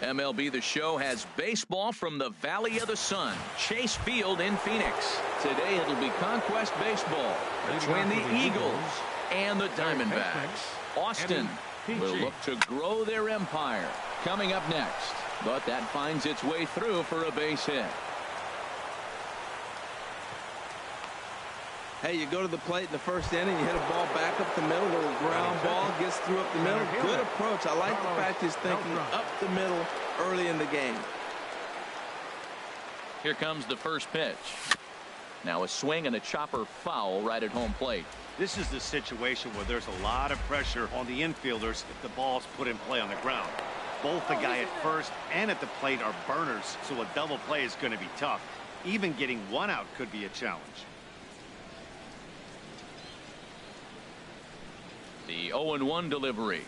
MLB The Show has baseball from the Valley of the Sun, Chase Field in Phoenix. Today it'll be Conquest baseball between the Eagles and the Diamondbacks. Austin will look to grow their empire. Coming up next, but that finds its way through for a base hit. Hey, you go to the plate in the first inning, you hit a ball back up the middle, little ground ball, gets through up the middle. Good approach. I like the fact he's thinking up the middle early in the game. Here comes the first pitch. Now a swing and a chopper foul right at home plate. This is the situation where there's a lot of pressure on the infielders if the ball's put in play on the ground. Both the guy at first and at the plate are burners, so a double play is going to be tough. Even getting one out could be a challenge. The 0-1 delivery.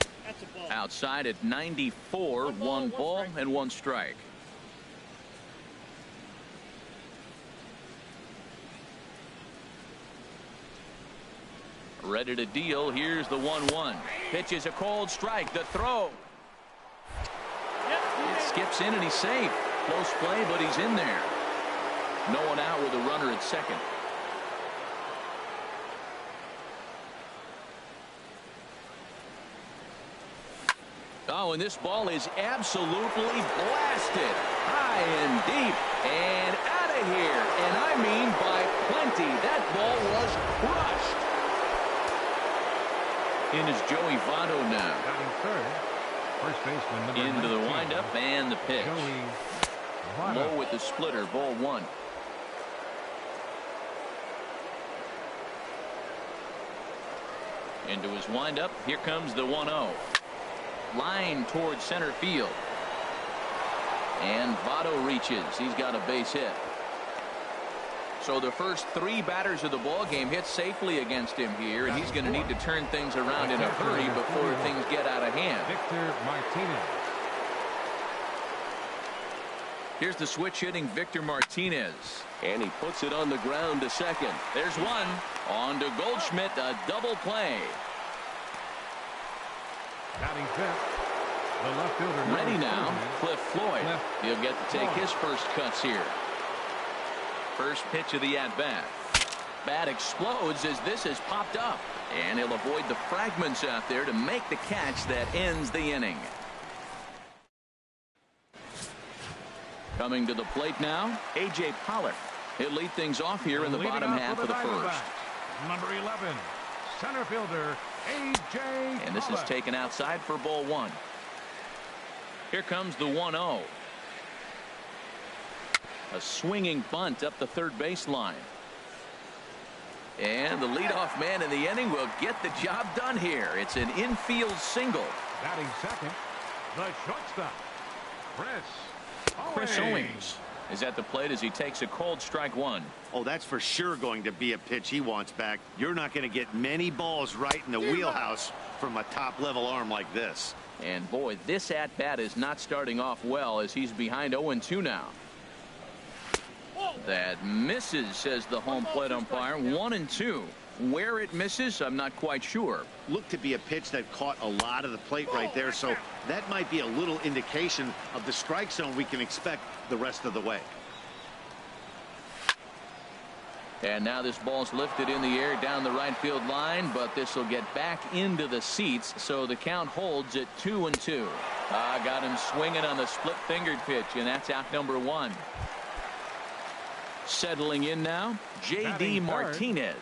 Outside at 94, one ball and one strike. Ready to deal. Here's the 1-1. Pitch is a cold strike. The throw. It skips in and he's safe. Close play, but he's in there. No one out with a runner at second. Oh, and this ball is absolutely blasted. High and deep and out of here. And I mean by plenty. That ball was crushed. In is Joey Votto now. First baseman number into the windup and the pitch. Low with the splitter, ball one. Into his windup. Here comes the 1-0. Line towards center field. And Votto reaches. He's got a base hit. So the first three batters of the ball game hit safely against him here, and he's going to need to turn things around in a hurry before things get out of hand. Victor Martinez. Here's the switch hitting Victor Martinez, and he puts it on the ground to second. There's one. On to Goldschmidt, a double play. Batting fifth, the left fielder. Ready now, Cliff Floyd. He'll get to take his first cuts here. First pitch of the at-bat. Bat explodes as this has popped up, and he'll avoid the fragments out there to make the catch that ends the inning. Coming to the plate now, A.J. Pollock. He'll lead things off here in the bottom half of the first. Number 11, center fielder A.J. And this is taken outside for ball one. Here comes the 1-0. A swinging bunt up the third baseline. And the leadoff man in the inning will get the job done here. It's an infield single. Batting second, the shortstop, Chris Owings is at the plate as he takes a cold strike one. Oh, that's for sure going to be a pitch he wants back. You're not going to get many balls right in the wheelhouse from a top-level arm like this. And boy, this at-bat is not starting off well as he's behind 0-2 now. That misses, says the home plate umpire. 1-2. Where it misses, I'm not quite sure. Looked to be a pitch that caught a lot of the plate right there, so that might be a little indication of the strike zone we can expect the rest of the way. And now this ball's lifted in the air down the right field line, but this will get back into the seats, so the count holds at 2-2. Got him swinging on the split-fingered pitch, and that's out number one. Settling in now, J.D. Martinez.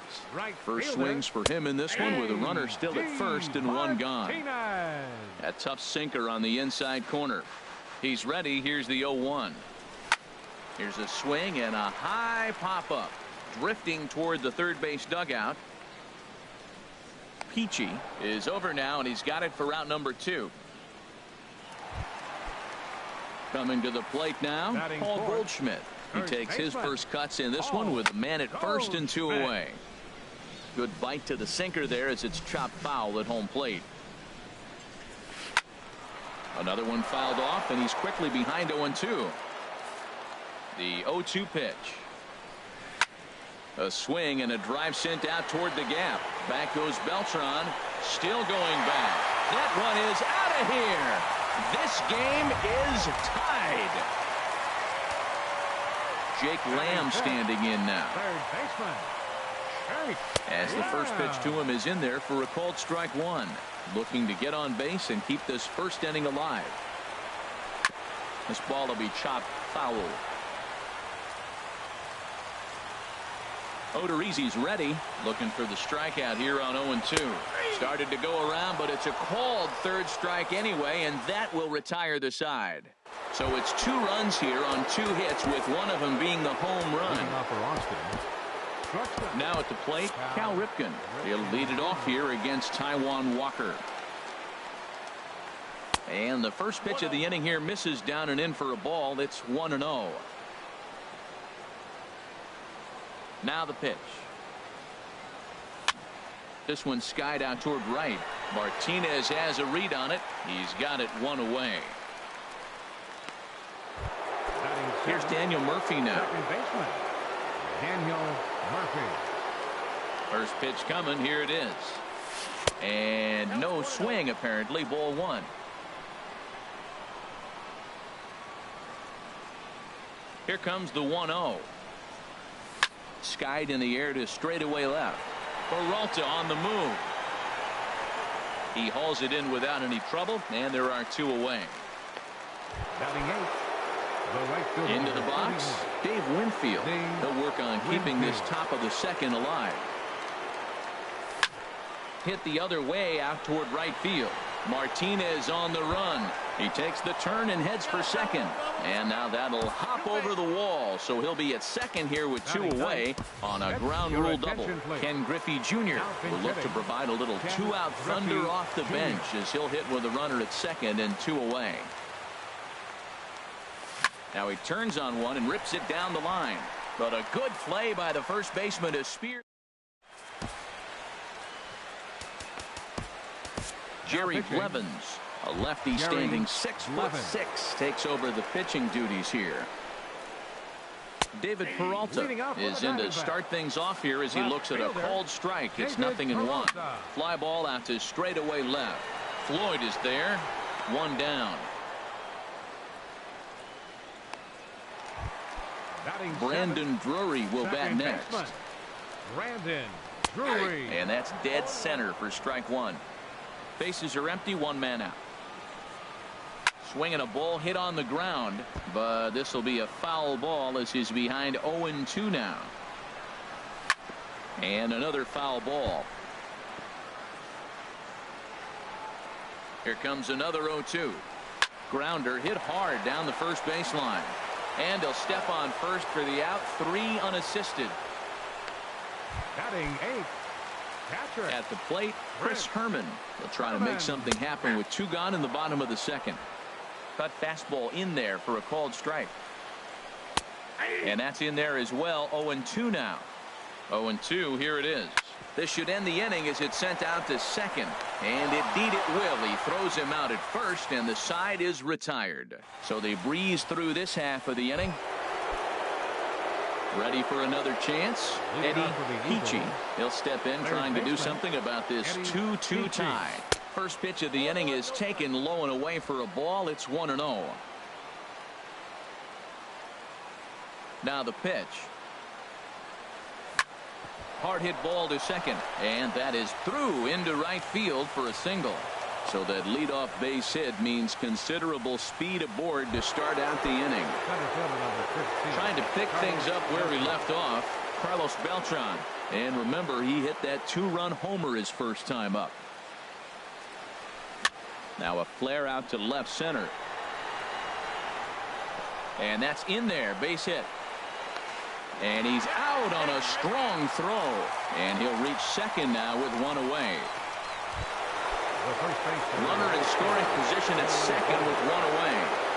First swings for him in this one with a runner still at first and one gone. A tough sinker on the inside corner. He's ready. Here's the 0-1. Here's a swing and a high pop-up. Drifting toward the third base dugout. Peachy is over now, and he's got it for out number two. Coming to the plate now, Paul Goldschmidt. He takes his first cuts in this one with a man at first and two away. Good bite to the sinker there as it's chopped foul at home plate. Another one fouled off, and he's quickly behind 0-2. The 0-2 pitch. A swing and a drive sent out toward the gap. Back goes Beltran. Still going back. That one is out of here. This game is tied. Jake Lamb standing in now. Third baseman. As the first pitch to him is in there for a called strike one. Looking to get on base and keep this first inning alive. This ball will be chopped foul. Odorizzi's ready. Looking for the strikeout here on 0-2. Started to go around, but it's a called third strike anyway, and that will retire the side. So it's 2 runs here on 2 hits, with one of them being the home run. Now at the plate, Cal Ripken. He'll lead it off here against Taijuan Walker. And the first pitch of the inning here misses down and in for a ball. It's 1-0. Now the pitch. This one skied out toward right. Martinez has a read on it. He's got it 1 away. Here's Daniel Murphy now. Second baseman, Daniel Murphy. First pitch coming. Here it is. And no swing apparently. Ball 1. Here comes the 1-0. Skied in the air to straightaway left. Peralta on the move. He hauls it in without any trouble, and there are 2 away. Batting 8. The right fielder, Into the box, Dave Winfield. He'll work on keeping this top of the second alive. Hit the other way out toward right field. Martinez on the run. He takes the turn and heads for second. And now that'll hop over the wall. So he'll be at second here with 2 away on a ground rule double. Ken Griffey Jr. will look to provide a little 2-out thunder off the bench as he'll hit with a runner at second and 2 away. Now he turns on one and rips it down the line. But a good play by the first baseman to spear. Jerry Blevins, a lefty standing 6'6", takes over the pitching duties here. David Peralta is in to start things off here as he looks at a called strike. It's 0-1. Fly ball out to straightaway left. Floyd is there. 1 down. Brandon Drury will bat next. Brandon Drury. And that's dead center for strike 1. Bases are empty, 1 man out. Swinging a ball hit on the ground, but this will be a foul ball as he's behind 0-2 now. And another foul ball. Here comes another 0-2. Grounder hit hard down the first baseline. And he'll step on first for the out. 3 unassisted. Batting 8. Catcher. At the plate, Chris Herman. They'll try to make something happen with 2 gone in the bottom of the second. Cut fastball in there for a called strike. And that's in there as well. 0-2 now. 0-2, here it is. This should end the inning as it's sent out to second. And indeed it will. He throws him out at first, and the side is retired. So they breeze through this half of the inning. Ready for another chance. Eddie Peachy. He'll step in trying to do something about this 2-2 tie. First pitch of the inning is taken low and away for a ball. It's 1-0. Now the pitch. Hard hit ball to second, and that is through into right field for a single. So that leadoff base hit means considerable speed aboard to start out the inning. Trying to pick things up where we left off, Carlos Beltran. And remember, he hit that 2-run homer his first time up. Now a flare out to left center. And that's in there, base hit. And he's out on a strong throw. And he'll reach second now with 1 away. Runner in scoring position at second with 1 away.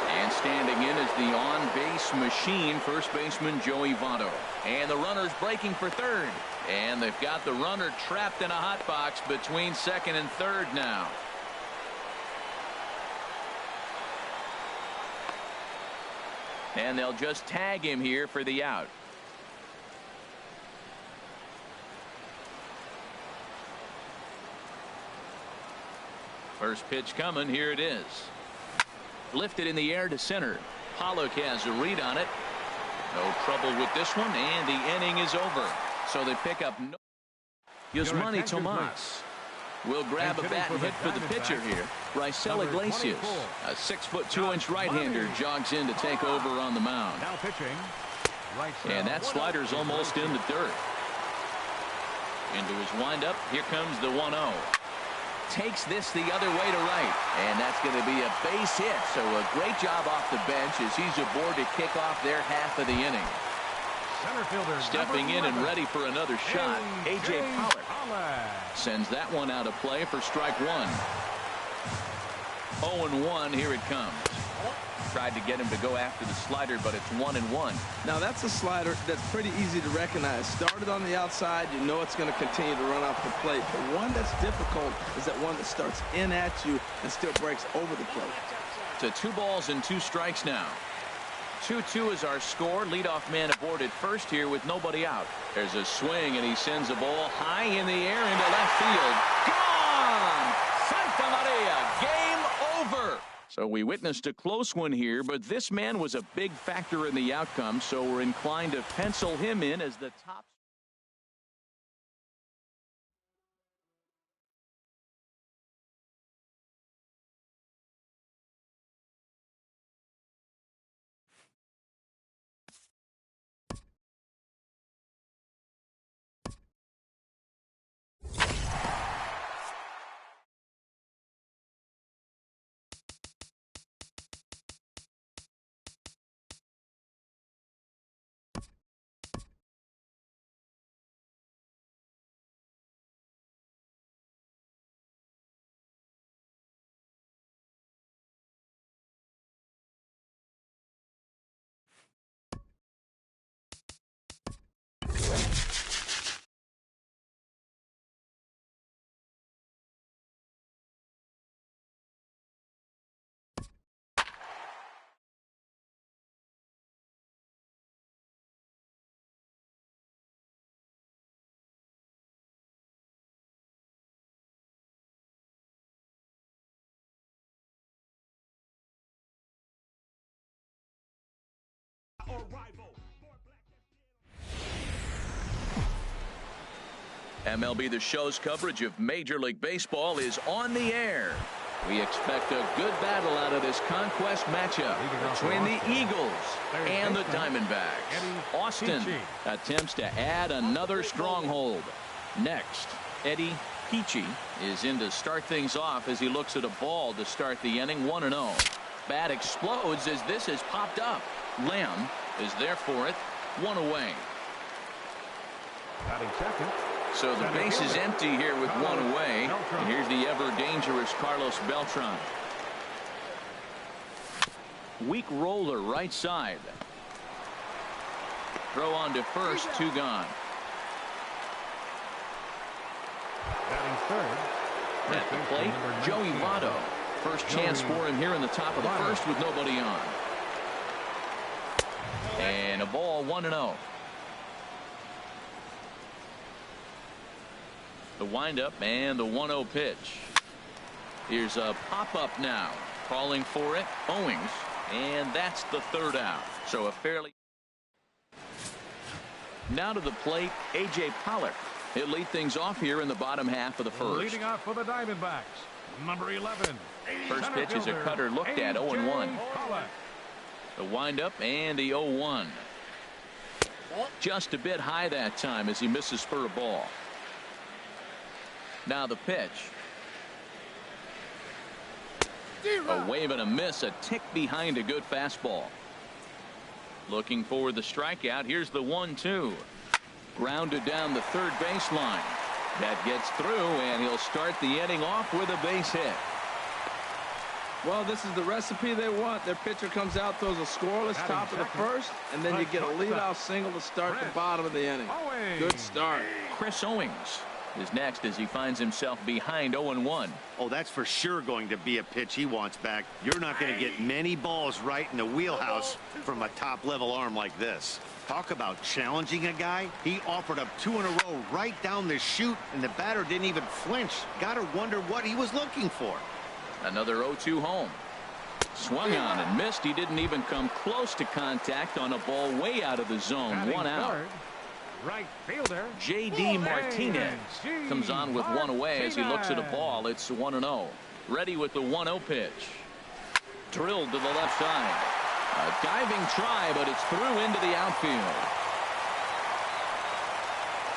And standing in is the on-base machine, first baseman Joey Votto. And the runner's breaking for third. And they've got the runner trapped in a hot box between second and third now. And they'll just tag him here for the out. First pitch coming. Here it is. Lifted in the air to center. Pollock has a read on it. No trouble with this one, and the inning is over. So they pick up no. Yasmani Tomas will grab a bat and hit for the pitcher here. Raisel Iglesias, a 6'2" right-hander, jogs in to take over on the mound. Now pitching. And that slider's almost in the dirt. Into his windup. Here comes the 1-0. Takes this the other way to right. And that's going to be a base hit. So a great job off the bench as he's aboard to kick off their half of the inning. Center fielder Stepping in and ready for another shot. A.J. Pollock sends that one out of play for strike one. 0-1. Here it comes. Tried to get him to go after the slider, but it's 1-1. Now that's a slider that's pretty easy to recognize. Started on the outside, you know it's going to continue to run off the plate. The one that's difficult is that one that starts in at you and still breaks over the plate. To 2 balls and 2 strikes now. 2-2 is our score. Leadoff man aboard at first here with nobody out. There's a swing, and he sends a ball high in the air into left field. Gone! Santa Maria, game over. So we witnessed a close one here, but this man was a big factor in the outcome, so we're inclined to pencil him in as the top. MLB The Show's coverage of Major League Baseball is on the air. We expect a good battle out of this conquest matchup between the Eagles and the Diamondbacks. Austin attempts to add another stronghold. Next, Eddie Peachy is in to start things off as he looks at a ball to start the inning. 1-0. Bat explodes as this has popped up. Lamb is there for it. 1 away. Batting second. So the base is empty here with 1 away. And here's the ever dangerous Carlos Beltran. Weak roller right side. Throw on to first. 2 gone. Batting third. At the plate, Joey Votto. First chance for him here in the top of the first with nobody on. And a ball. 1-0. The windup and the 1-0 pitch. Here's a pop-up now. Calling for it, Owings, and that's the 3rd out. So a fairly. Now to the plate, A.J. Pollock. He'll lead things off here in the bottom half of the first. Leading off for the Diamondbacks, number 11. First pitch is a cutter looked at. 0-1. The windup and the 0-1. Just a bit high that time as he misses for a ball. Now the pitch. A wave and a miss, a tick behind a good fastball. Looking for the strikeout. Here's the 1-2. Grounded down the third baseline. That gets through, and he'll start the inning off with a base hit. Well, this is the recipe they want. Their pitcher comes out, throws a scoreless top of the first, and then you get a leadoff single to start the bottom of the inning. Good start. Chris Owings is next as he finds himself behind 0-1. Oh, that's for sure going to be a pitch he wants back. You're not going to get many balls right in the wheelhouse from a top-level arm like this. Talk about challenging a guy. He offered up 2 in a row right down the chute, and the batter didn't even flinch. Got to wonder what he was looking for. Another 0-2 home. Swung on and missed. He didn't even come close to contact on a ball way out of the zone. One out. Right fielder J.D. Martinez comes on with one away as he looks at a ball. It's 1-0. Ready with the 1-0 pitch. Drilled to the left side. A diving try, but it's through into the outfield.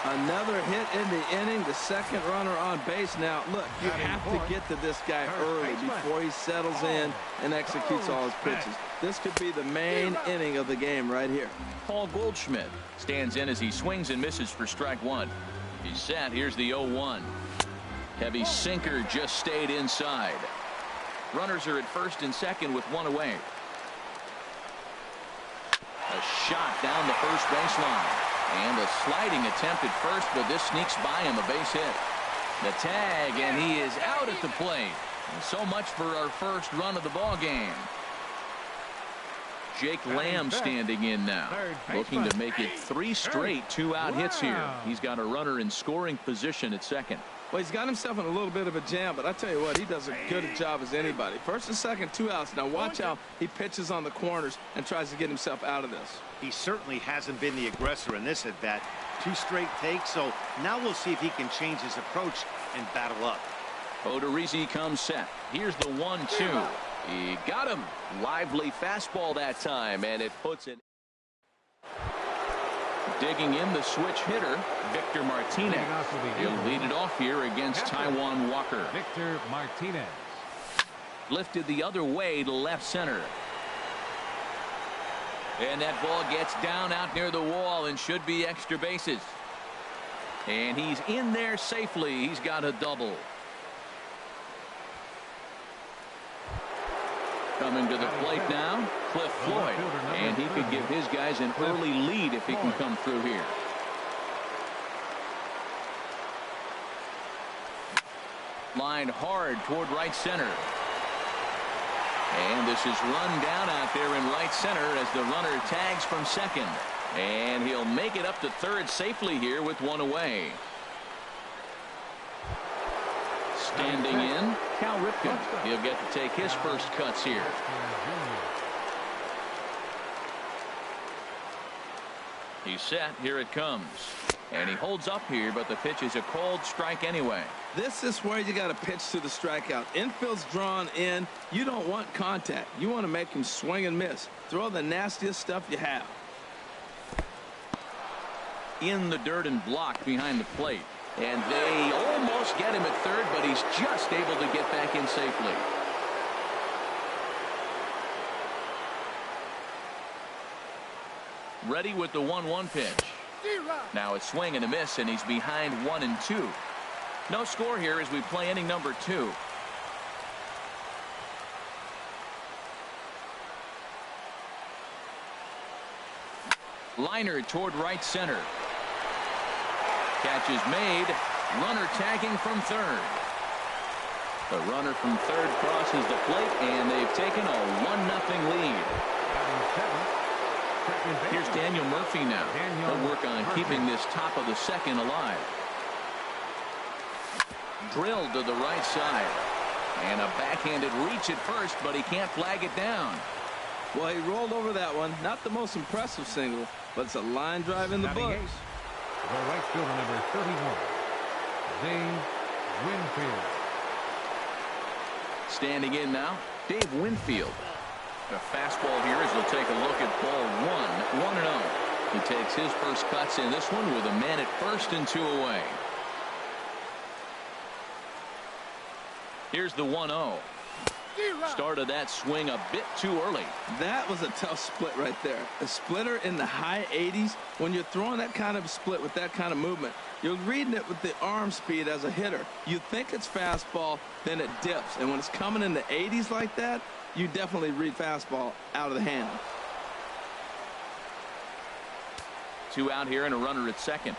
Another hit in the inning. The second runner on base. Now, look, you have to get to this guy early before he settles in and executes all his pitches. This could be the main inning of the game right here. Paul Goldschmidt stands in as he swings and misses for strike one. He's set. Here's the 0-1. Heavy sinker just stayed inside. Runners are at first and second with one away. A shot down the first baseline. And a sliding attempt at first, but this sneaks by him, a base hit. The tag, and he is out at the plate. And so much for our first run of the ball game. Jake Lamb standing in now, looking to make it 3 straight 2-out hits here. He's got a runner in scoring position at second. Well, he's got himself in a little bit of a jam, but I tell you what, he does a good job as anybody. First and second, 2 outs. Now watch how he pitches on the corners and tries to get himself out of this. He certainly hasn't been the aggressor in this at bat. 2 straight takes, so now we'll see if he can change his approach and battle up. Odorizzi comes set. Here's the 1-2. He got him. Lively fastball that time, and it puts it. Digging in the switch hitter, Victor Martinez. He'll lead it off here against Taijuan Walker. Victor Martinez. Lifted the other way to left center. And that ball gets down out near the wall and should be extra bases. And he's in there safely. He's got a double. Coming to the plate now, Cliff Floyd. And he could give his guys an early lead if he can come through here. Lined hard toward right center. And this is run down out there in right center as the runner tags from second. And he'll make it up to third safely here with one away. Standing in, Cal Ripken. He'll get to take his first cuts here. He's set. Here it comes. And he holds up here, but the pitch is a called strike anyway. This is where you got to pitch to the strikeout. Infield's drawn in. You don't want contact. You want to make him swing and miss. Throw the nastiest stuff you have. In the dirt and blocked behind the plate. And they almost get him at third, but he's just able to get back in safely. Ready with the 1-1 pitch. Now it's swing and a miss, and he's behind 1-2. No score here as we play inning number 2. Liner toward right center. Catch is made. Runner tagging from third. The runner from third crosses the plate, and they've taken a 1-0 lead. Here's Daniel Murphy now. He'll work on keeping this top of the second alive. Drilled to the right side. And a backhanded reach at first, but he can't flag it down. Well, he rolled over that one. Not the most impressive single, but it's a line drive in the books. The right fielder, number 31, Dave Winfield. Standing in now, Dave Winfield. A fastball here as we'll take a look at ball 1, 1-0. He takes his first cuts in this one with a man at first and 2 away. Here's the 1-0. Started that swing a bit too early. That was a tough split right there. A splitter in the high 80s. When you're throwing that kind of split with that kind of movement, you're reading it with the arm speed as a hitter. You think it's fastball, then it dips. And when it's coming in the 80s like that, you definitely read fastball out of the hand. 2 out here and a runner at second.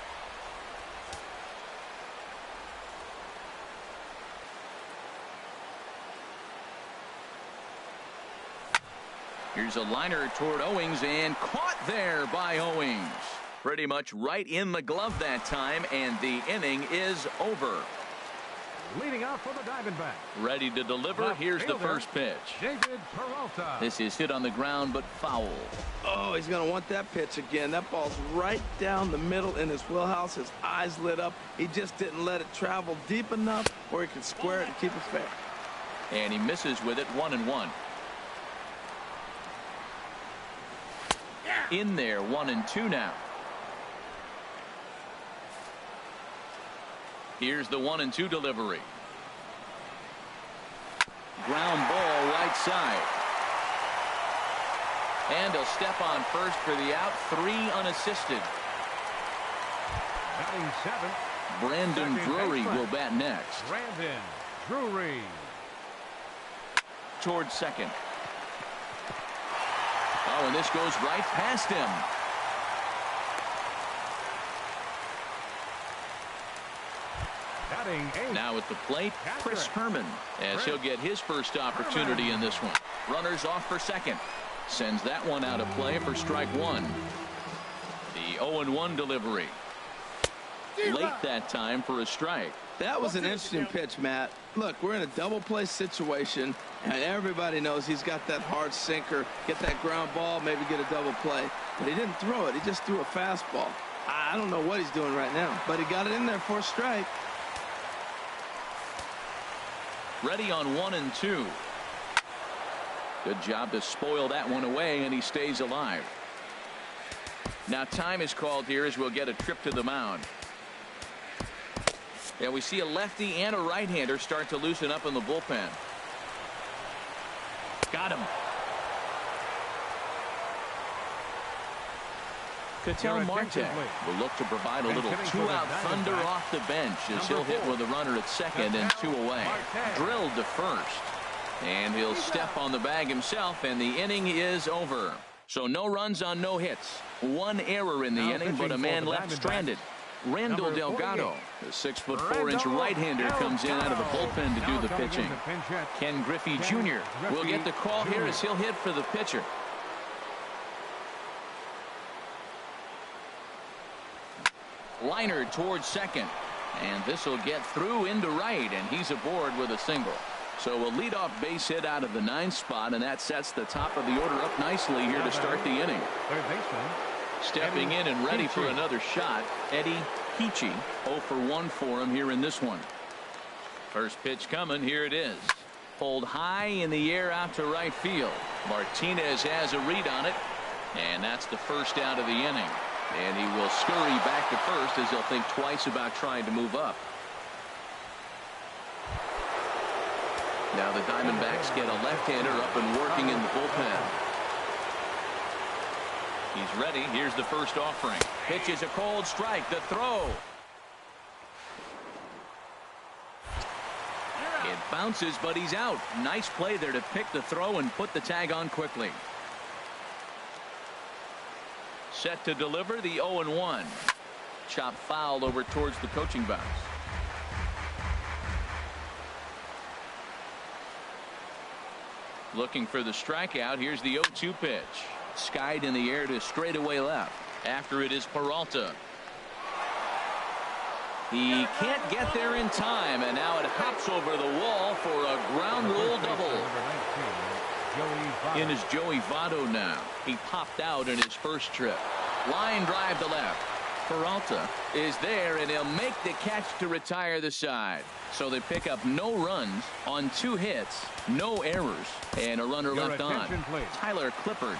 Here's a liner toward Owings, and caught there by Owings. Pretty much right in the glove that time, and the inning is over. Leading out for the Diamondbacks. Ready to deliver. Here's the first pitch. David Peralta. This is hit on the ground, but foul. Oh, he's going to want that pitch again. That ball's right down the middle in his wheelhouse. His eyes lit up. He just didn't let it travel deep enough where he could square it and keep it fair. And he misses with it, 1-1. In there, 1-2 now. Here's the 1-2 delivery. Ground ball right side. And he'll step on first for the out. 3 unassisted. Batting 7th. Brandon Drury will bat next. Brandon Drury. Towards second. Oh, and this goes right past him. Batting 8th. Now at the plate, Chris Herman, as he'll get his first opportunity in this one. Runners off for second. Sends that one out of play for strike 1. The 0-1 delivery. Late that time for a strike. That was an interesting pitch, Matt. Look, we're in a double play situation, and everybody knows he's got that hard sinker. Get that ground ball, maybe get a double play. But he didn't throw it. He just threw a fastball. I don't know what he's doing right now, but he got it in there for a strike. Ready on 1-2. Good job to spoil that one away, and he stays alive. Now time is called here as we'll get a trip to the mound. And we see a lefty and a right-hander start to loosen up in the bullpen. Got him. Ketel Marte will look to provide a little 2-out thunder off the bench as he'll hit with a runner at second and 2 away. Drilled to first. And he'll step on the bag himself, and the inning is over. So no runs on no hits. 1 error in the inning, but a man left stranded. Randall Delgado, the 6'4" right-hander, comes in out of the bullpen to do the pitching. Ken Griffey Jr. will get the call here as he'll hit for the pitcher. Liner towards second, and this will get through into right, and he's aboard with a single. So a leadoff base hit out of the 9th spot, and that sets the top of the order up nicely here to start the inning. Third baseman. Stepping in and ready for another shot, Eddie Peachy. 0 for 1 for him here in this one. First pitch coming. Here it is. Pulled high in the air out to right field. Martinez has a read on it, and that's the first out of the inning. And he will scurry back to first as he'll think twice about trying to move up. Now the Diamondbacks get a left-hander up and working in the bullpen. He's ready. Here's the first offering. Pitch is a cold strike. The throw. It bounces, but he's out. Nice play there to pick the throw and put the tag on quickly. Set to deliver the 0-1. Chop foul over towards the coaching box. Looking for the strikeout. Here's the 0-2 pitch. Skied in the air to straightaway left. After it is Peralta. He can't get there in time, and now it hops over the wall for a ground rule double. In is Joey Votto now. He popped out in his first trip. Line drive to left. Peralta is there, and he'll make the catch to retire the side. So they pick up no runs on 2 hits, no errors, and a runner left on. Tyler Clippard,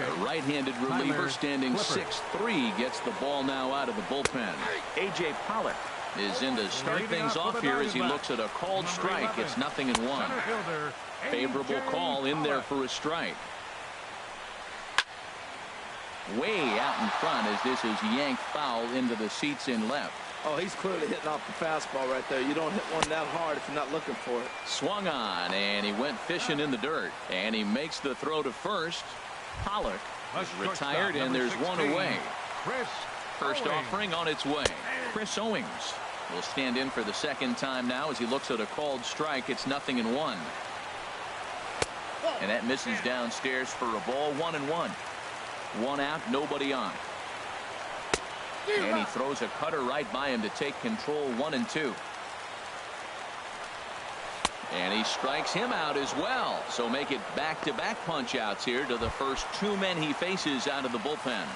a right-handed reliever standing 6'3", gets the ball now out of the bullpen. A.J. Pollock is in to start things off here as he looks at a called strike. It's 0-1. Favorable call in there for a strike. Way out in front as this is yanked foul into the seats in left. Oh, he's clearly hitting off the fastball right there. You don't hit one that hard if you're not looking for it. Swung on, and he went fishing in the dirt. And he makes the throw to first. Pollock is retired, and there's 1 away. First offering on its way. Chris Owings will stand in for the second time now as he looks at a called strike. It's 0-1. And that misses downstairs for a ball. 1-1. 1 out, nobody on. And he throws a cutter right by him to take control. 1-2. And he strikes him out as well. So make it back-to-back punch-outs here to the first two men he faces out of the bullpen.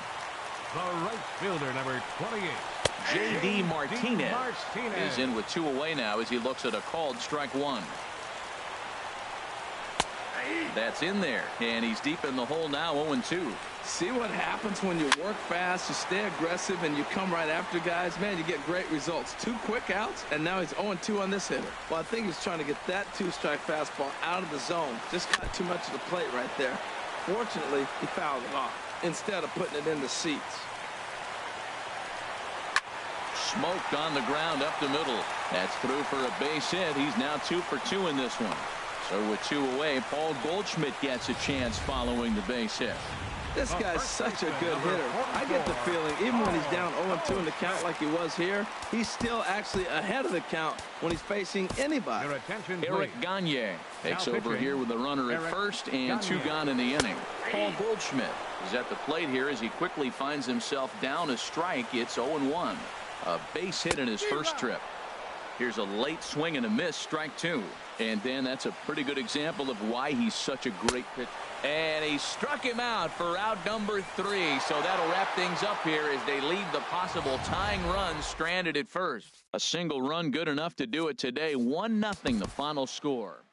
The right fielder, number 28. J.D. Martinez is in with 2 away now as he looks at a called strike 1. That's in there, and he's deep in the hole now, 0-2. See what happens when you work fast, you stay aggressive, and you come right after guys? Man, you get great results. 2 quick outs, and now he's 0-2 on this hitter. Well, I think he's trying to get that 2-strike fastball out of the zone. Just got too much of the plate right there. Fortunately, he fouled it off instead of putting it in the seats. Smoked on the ground up the middle. That's through for a base hit. He's now 2 for 2 in this one. So with 2 away, Paul Goldschmidt gets a chance following the base hit. This guy's such a good hitter. I get the feeling even when he's down 0-2 in the count like he was here, he's still actually ahead of the count when he's facing anybody. Your attention, Eric please. Gagne takes Now over pitching, here with a runner at Eric first and 2 Gagne. gone in the inning. Paul Goldschmidt is at the plate here as he quickly finds himself down a strike. It's 0-1. A base hit in his first trip. Here's a late swing and a miss, strike 2. And then that's a pretty good example of why he's such a great pitcher. And he struck him out for out number 3. So that'll wrap things up here as they leave the possible tying run stranded at first. A single run good enough to do it today. 1-0 the final score.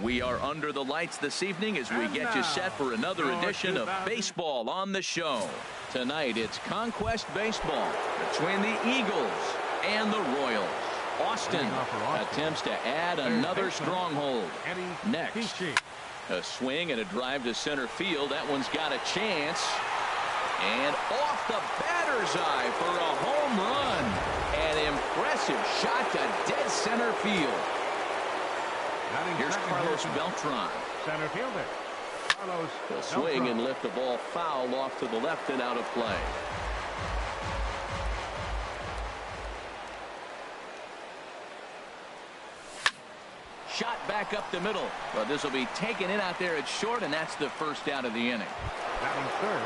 We are under the lights this evening as we get you set for another edition of Baseball on the Show. Tonight it's Conquest Baseball between the Eagles and the Royals. Austin attempts to add another stronghold. Next, a swing and a drive to center field. That one's got a chance. And off the batter's eye for a home run. An impressive shot to dead center field. Here's Carlos Beltran. Center fielder. Carlos He'll swing and lift the ball foul off to the left and out of play. Shot back up the middle. But this will be taken in out there at short, and that's the first out of the inning. batting third.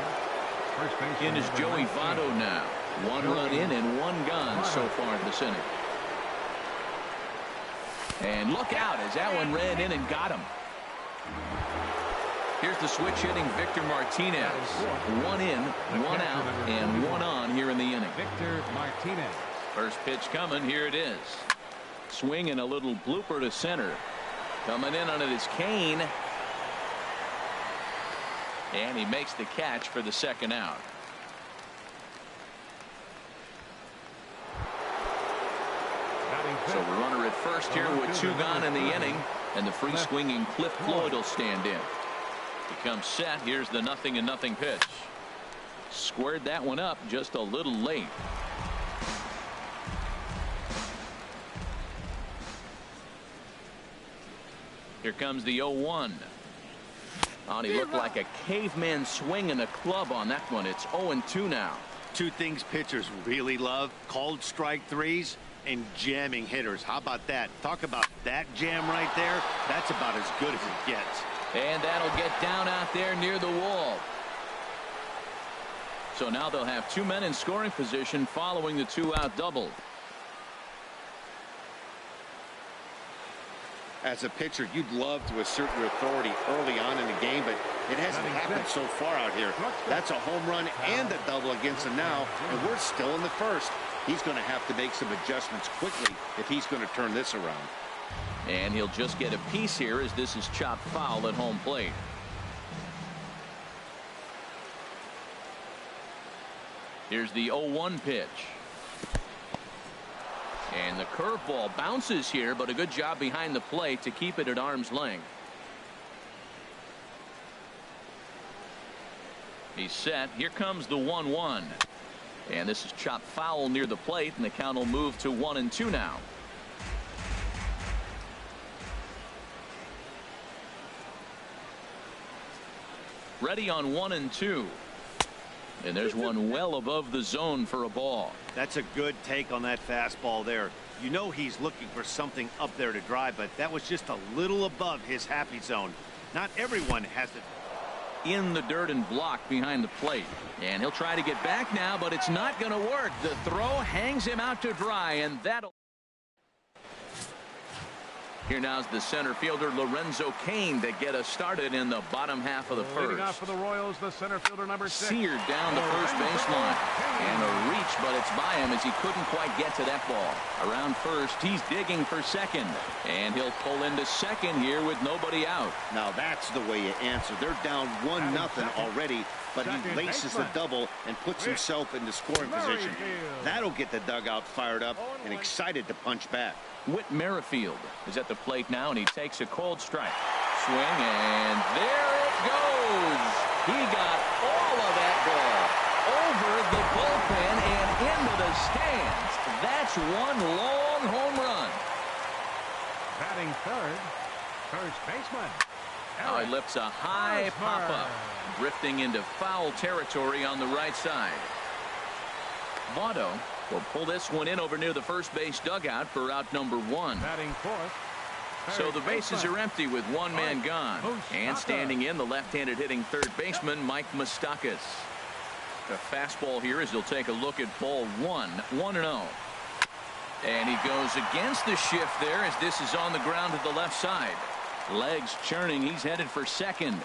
First base In is Joey Votto now. One run in and one gone so far this inning. And look out as that one ran in and got him. Here's the switch hitting Victor Martinez. One in, one out, and one on here in the inning. Victor Martinez. First pitch coming. Here it is. Swing and a little blooper to center. Coming in on it is Kane. And he makes the catch for the second out. So the runner at first here with two gone in the inning, and the free swinging Cliff Floyd will stand in. He comes set. Here's the 0-0 pitch. Squared that one up just a little late. Here comes the 0-1. Oh, and he looked like a caveman swinging a club on that one. It's 0-2 now. Two things pitchers really love: called strike threes and jamming hitters. How about that? Talk about that jam right there. That's about as good as it gets. And that'll get down out there near the wall. So now they'll have two men in scoring position following the two-out double. As a pitcher, you'd love to assert your authority early on in the game, but it hasn't happened so far out here. That's a home run and a double against him now, and we're still in the first. He's going to have to make some adjustments quickly if he's going to turn this around. And he'll just get a piece here as this is chopped foul at home plate. Here's the 0-1 pitch. And the curveball bounces here, but a good job behind the plate to keep it at arm's length. He's set. Here comes the 1-1. And this is chopped foul near the plate, and the count will move to 1-2 now. Ready on 1-2. And there's one well above the zone for a ball. That's a good take on that fastball there. You know he's looking for something up there to drive, but that was just a little above his happy zone. Not everyone has it. In the dirt and blocked behind the plate. And he'll try to get back now, but it's not going to work. The throw hangs him out to dry, and that'll... Here now's the center fielder Lorenzo Cain to get us started in the bottom half of the first. Leading off for the Royals, the center fielder number 6. Seared down the first baseline. And a reach, but it's by him as he couldn't quite get to that ball. Around first, he's digging for second. And he'll pull into second here with nobody out. Now that's the way you answer. They're down 1-0 already, but he laces the double and puts himself into scoring position. That'll get the dugout fired up and excited to punch back. Whit Merrifield is at the plate now, and he takes a cold strike. Swing, and there it goes. He got all of that ball over the bullpen and into the stands. That's one long home run. Batting third, first baseman. Now he lifts a high pop-up, drifting into foul territory on the right side. Votto will pull this one in over near the first base dugout for out number 1. Batting fourth. So the bases are empty with one man gone. And standing in, the left-handed hitting third baseman, Mike Moustakas. The fastball here as he'll take a look at ball 1, 1-0. And he goes against the shift there as this is on the ground to the left side. Legs churning. He's headed for second.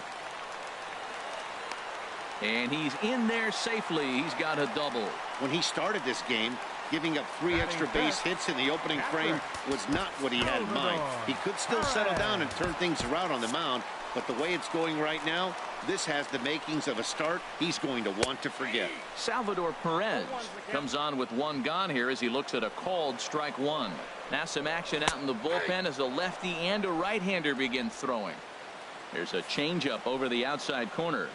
And he's in there safely. He's got a double. When he started this game, giving up 3 extra base hits in the opening frame was not what he had in mind. He could still settle down and turn things around on the mound, but the way it's going right now, this has the makings of a start he's going to want to forget. Salvador Perez comes on with 1 gone here as he looks at a called strike 1. Now some action out in the bullpen as a lefty and a right-hander begin throwing. There's a changeup over the outside corner.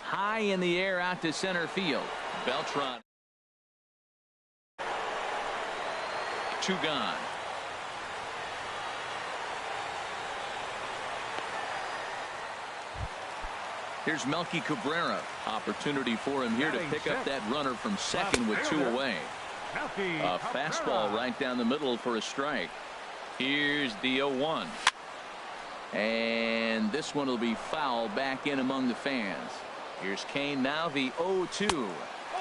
High in the air out to center field. Beltran. 2 gone. Here's Melky Cabrera. Opportunity for him here to pick up that runner from second with 2 away. A fastball right down the middle for a strike. Here's the 0-1. And this one will be foul back in among the fans. Here's Kane now, the 0-2.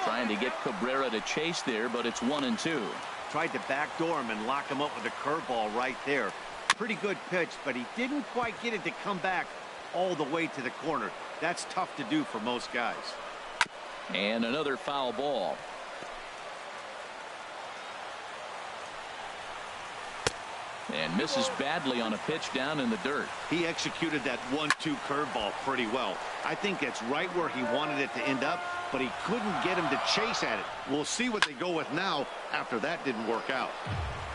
Trying to get Cabrera to chase there, but it's 1-2. Tried to backdoor him and lock him up with a curveball right there. Pretty good pitch, but he didn't quite get it to come back all the way to the corner. That's tough to do for most guys. And another foul ball. And misses badly on a pitch down in the dirt. He executed that 1-2 curveball pretty well. I think it's right where he wanted it to end up, but he couldn't get him to chase at it. We'll see what they go with now after that didn't work out.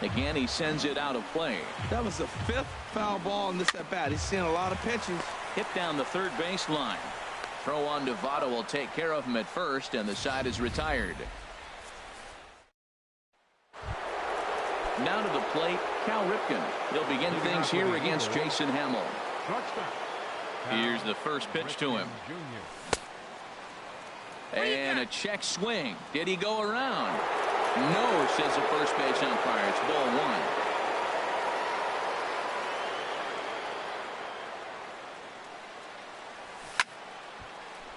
Again, he sends it out of play. That was the 5th foul ball in this at bat. He's seen a lot of pitches. Hit down the third base line. Throw on Devado will take care of him at first, and the side is retired. Now to the plate, Cal Ripken. He'll begin things here against Jason Hamill. Here's the first pitch to him. And a check swing. Did he go around? No, says the first base umpire. It's ball 1.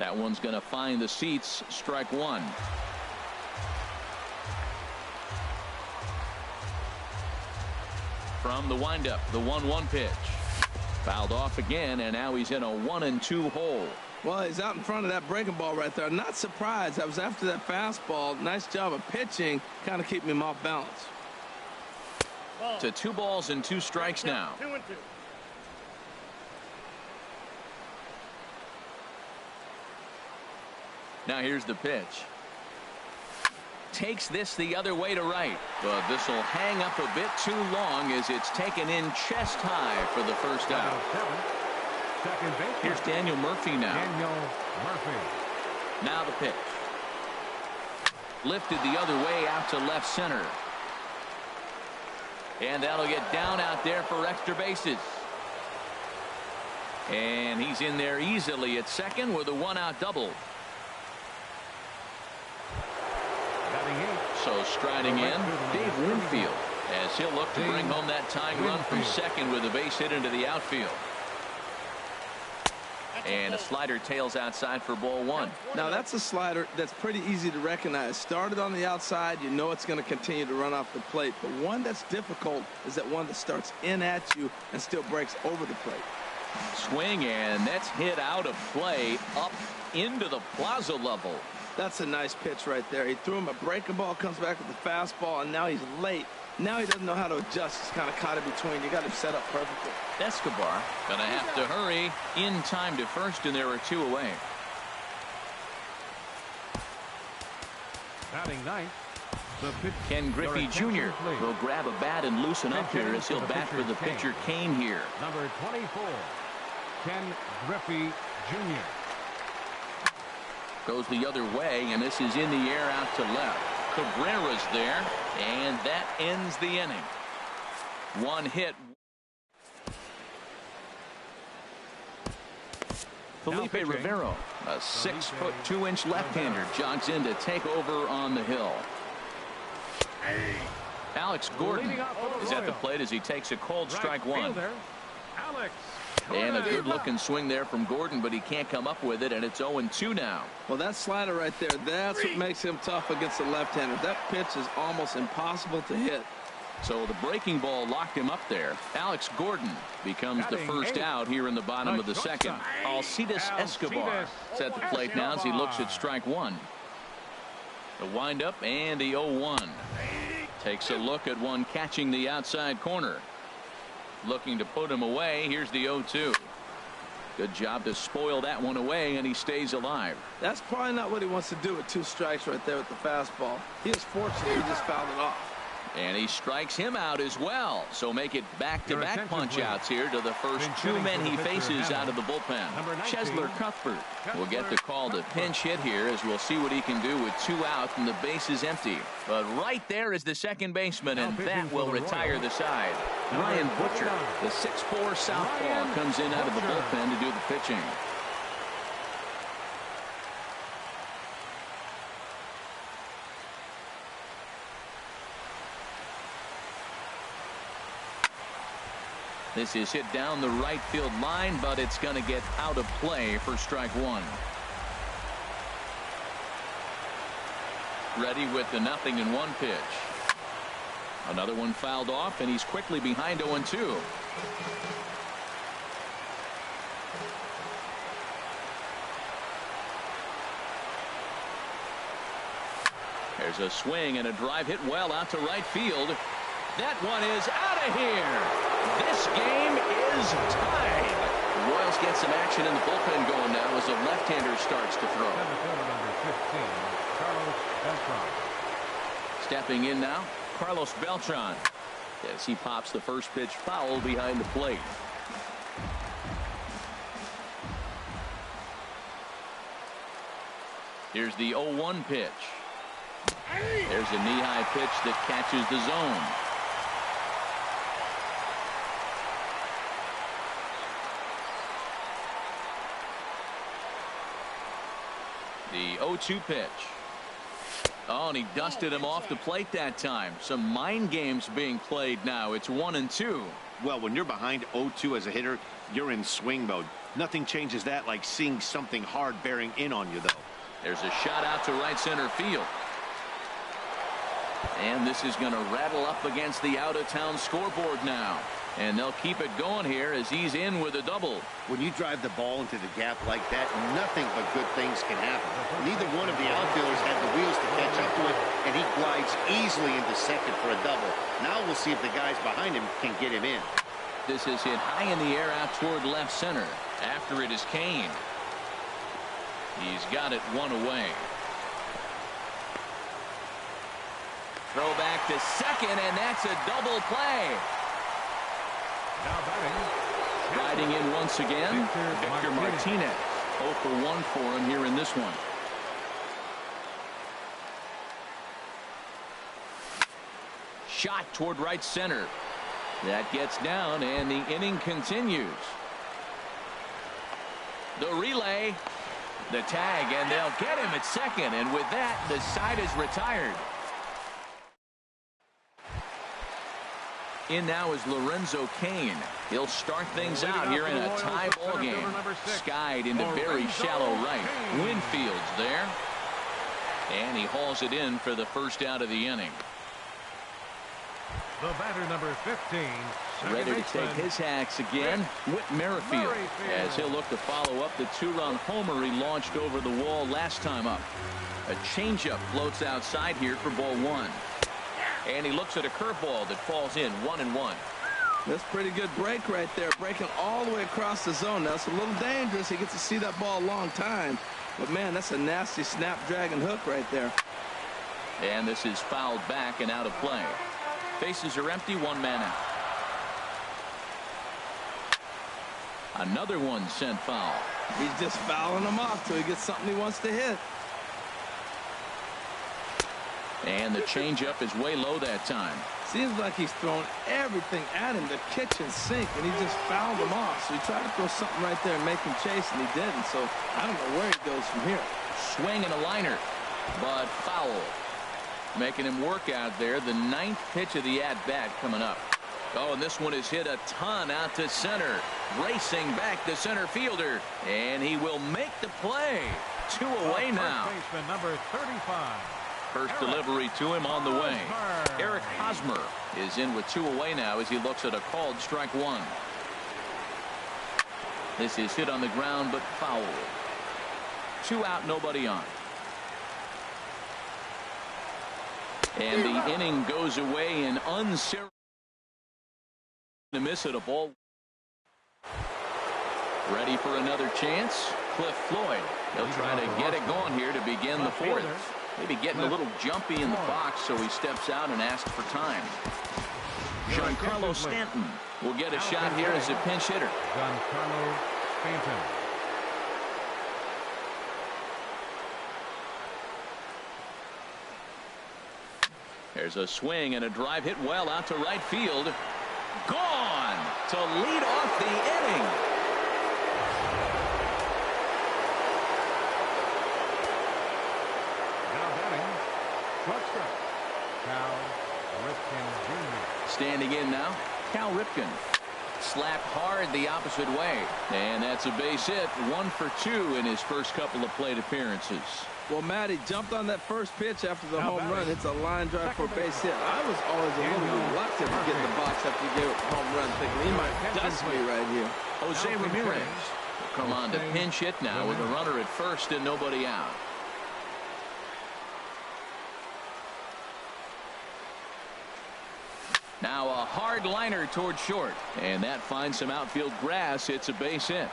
That one's going to find the seats. Strike 1. From the windup, the 1-1 pitch. Fouled off again, and now he's in a 1-2 hole. Well, he's out in front of that breaking ball right there. Not surprised. I was after that fastball. Nice job of pitching, kind of keeping him off balance. To 2 balls and 2 strikes now. 2-2. Now here's the pitch. Takes this the other way to right, but this will hang up a bit too long as it's taken in chest high for the first out. Here's Daniel Murphy now. Now the pitch. Lifted the other way out to left center. And that'll get down out there for extra bases. And he's in there easily at second with a 1-out double. So striding in, Dave Winfield, as he'll look to bring home that tying run from second with a base hit into the outfield. And a slider tails outside for ball 1. Now that's a slider that's pretty easy to recognize. Started on the outside, you know it's going to continue to run off the plate. But one that's difficult is that one that starts in at you and still breaks over the plate. Swing, and that's hit out of play up into the plaza level. That's a nice pitch right there. He threw him a breaking ball, comes back with the fastball, and now he's late. Now he doesn't know how to adjust. He's kind of caught in between. You got him set up perfectly. Escobar gonna have to hurry in time to first, and there are 2 away. Batting ninth, the pitch. Ken Griffey Jr. will grab a bat and loosen up here as he'll bat for the pitcher Kane here. Number 24, Ken Griffey Jr. Goes the other way, and this is in the air out to left. Cabrera's there, and that ends the inning. 1 hit. Felipe Rivero, a 6'2" left-hander, jogs in to take over on the hill. Alex Gordon is at the plate as he takes a cold strike 1. And a good-looking swing there from Gordon, but he can't come up with it, and it's 0-2 now. Well, that slider right there, that's what makes him tough against the left-hander. That pitch is almost impossible to hit. So the breaking ball locked him up there. Alex Gordon becomes the first out here in the bottom of the second. Alcides Escobar is at the plate now as he looks at strike one. The windup and the 0-1. Takes a look at one catching the outside corner. Looking to put him away. Here's the 0-2. Good job to spoil that one away, and he stays alive. That's probably not what he wants to do with 2 strikes right there with the fastball. He is fortunate he just fouled it off. And he strikes him out as well. So make it back-to-back punch-outs here to the first 2 men he faces out of the bullpen. Chesler Cuthbert will get the call to pinch hit here, as we'll see what he can do with 2 out and the base is empty. But right there is the second baseman, and that will retire the side. Ryan Butcher, the 6'4" southpaw, comes in out of the bullpen to do the pitching. This is hit down the right field line, but it's going to get out of play for strike one. Ready with the 0-1 pitch. Another one fouled off, and he's quickly behind 0-2. There's a swing and a drive hit well out to right field. That one is out of here. This game is tied. The Royals get some action in the bullpen going now as a left-hander starts to throw. Stepping in now, Carlos Beltran, as he pops the first pitch foul behind the plate. Here's the 0-1 pitch. There's a knee-high pitch that catches the zone. The 0-2 pitch. Oh, and he dusted him off the plate that time. Some mind games being played now. It's 1-2. Well, when you're behind 0-2 as a hitter, you're in swing mode. Nothing changes that like seeing something hard bearing in on you, though. There's a shot out to right center field. And this is going to rattle up against the out-of-town scoreboard now. And they'll keep it going here as he's in with a double. When you drive the ball into the gap like that, nothing but good things can happen. Neither one of the outfielders had the wheels to catch up to it, and he glides easily into second for a double. Now we'll see if the guys behind him can get him in. This is hit high in the air out toward left center. After it is Kane. He's got it one away. Throw back to second, and that's a double play. Now batting. Riding in once again, Victor Martinez. 0 for 1 for him here in this one. Shot toward right center. That gets down, and the inning continues. The relay, the tag, and they'll get him at second, and with that, the side is retired. In now is Lorenzo Cain. He'll start things out here in a tie ball game. Skied into very shallow right. Winfield's there. And he hauls it in for the first out of the inning. The batter, number 15. Ready to take his hacks again, Whit Merrifield, as he'll look to follow up the 2-run homer he launched over the wall last time up. A changeup floats outside here for ball 1. And he looks at a curveball that falls in 1-1. That's a pretty good break right there, breaking all the way across the zone. Now, it's a little dangerous. He gets to see that ball a long time. But, man, that's a nasty snap-dragon hook right there. And this is fouled back and out of play. Bases are empty, 1 man out. Another one sent foul. He's just fouling them off till he gets something he wants to hit. And the changeup is way low that time. Seems like he's thrown everything at him, the kitchen sink, and he just fouled him off. So he tried to throw something right there and make him chase, and he didn't. So I don't know where he goes from here. Swing and a liner, but foul. Making him work out there. The 9th pitch of the at-bat coming up. Oh, and this one is hit a ton out to center. Racing back the center fielder, and he will make the play. 2 away now. First baseman, number 35. First delivery to him on the way. Eric Hosmer is in with 2 away now as he looks at a called strike 1. This is hit on the ground but foul. 2 out, nobody on. And the inning goes away in unceremonious miss at a ball. Ready for another chance. Cliff Floyd. He'll try to get it going here to begin the 4th. Maybe getting a little jumpy in the box, so he steps out and asks for time. Giancarlo Stanton will get a shot here as a pinch hitter. Giancarlo Stanton. There's a swing and a drive hit well out to right field. Gone to lead off the inning. Now batting, shortstop, Cal Ripken Jr. Standing in now, Cal Ripken. Slapped hard the opposite way. And that's a base hit. 1 for 2 in his first couple of plate appearances. Well, Matt, he jumped on that first pitch after the home run. It's a line drive for a base hit. I was always a little reluctant to get in the box after he gave up a home run, thinking he might dust me right here. Jose Ramirez will come on to pinch hit now with a runner at first and nobody out. Now a hard liner toward short, and that finds some outfield grass. It's a base hit.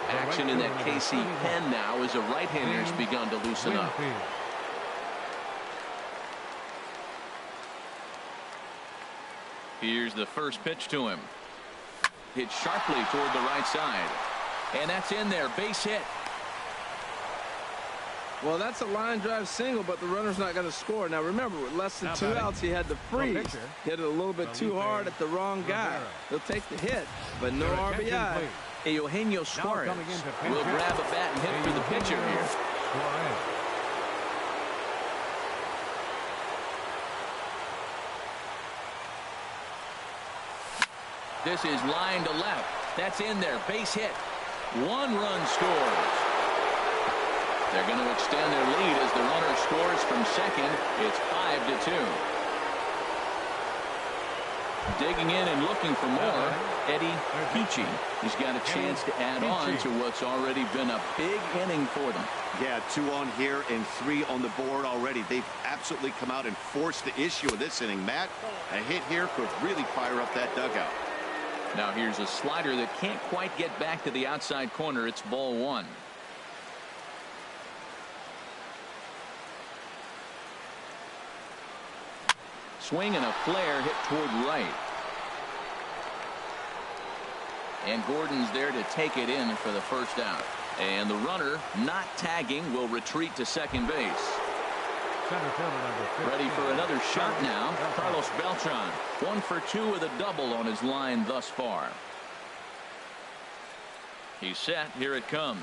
Action in that KC pen now as a right-hander has begun to loosen up. Here's the first pitch to him. Hit sharply toward the right side. And that's in there. Base hit. Well, that's a line drive single, but the runner's not going to score. Now, remember, with less than 2 outs, he had to freeze. Hit it a little bit too hard at the wrong guy. He'll take the hit, but no RBI. Eugenio Suarez will grab a bat and hit for the pitcher here. This is line to left. That's in there. Base hit. 1 run scores. They're going to extend their lead as the runner scores from second. It's 5-2. Digging in and looking for more, Eddie Peachy. He's got a chance to add on to what's already been a big inning for them. Yeah, 2 on here and 3 on the board already. They've absolutely come out and forced the issue of this inning. Matt, a hit here could really fire up that dugout. Now here's a slider that can't quite get back to the outside corner. It's ball 1. Swing and a flare hit toward right. And Gordon's there to take it in for the first out. And the runner, not tagging, will retreat to second base. Ready for another shot now. Carlos Beltran. 1 for 2 with a double on his line thus far. He's set. Here it comes.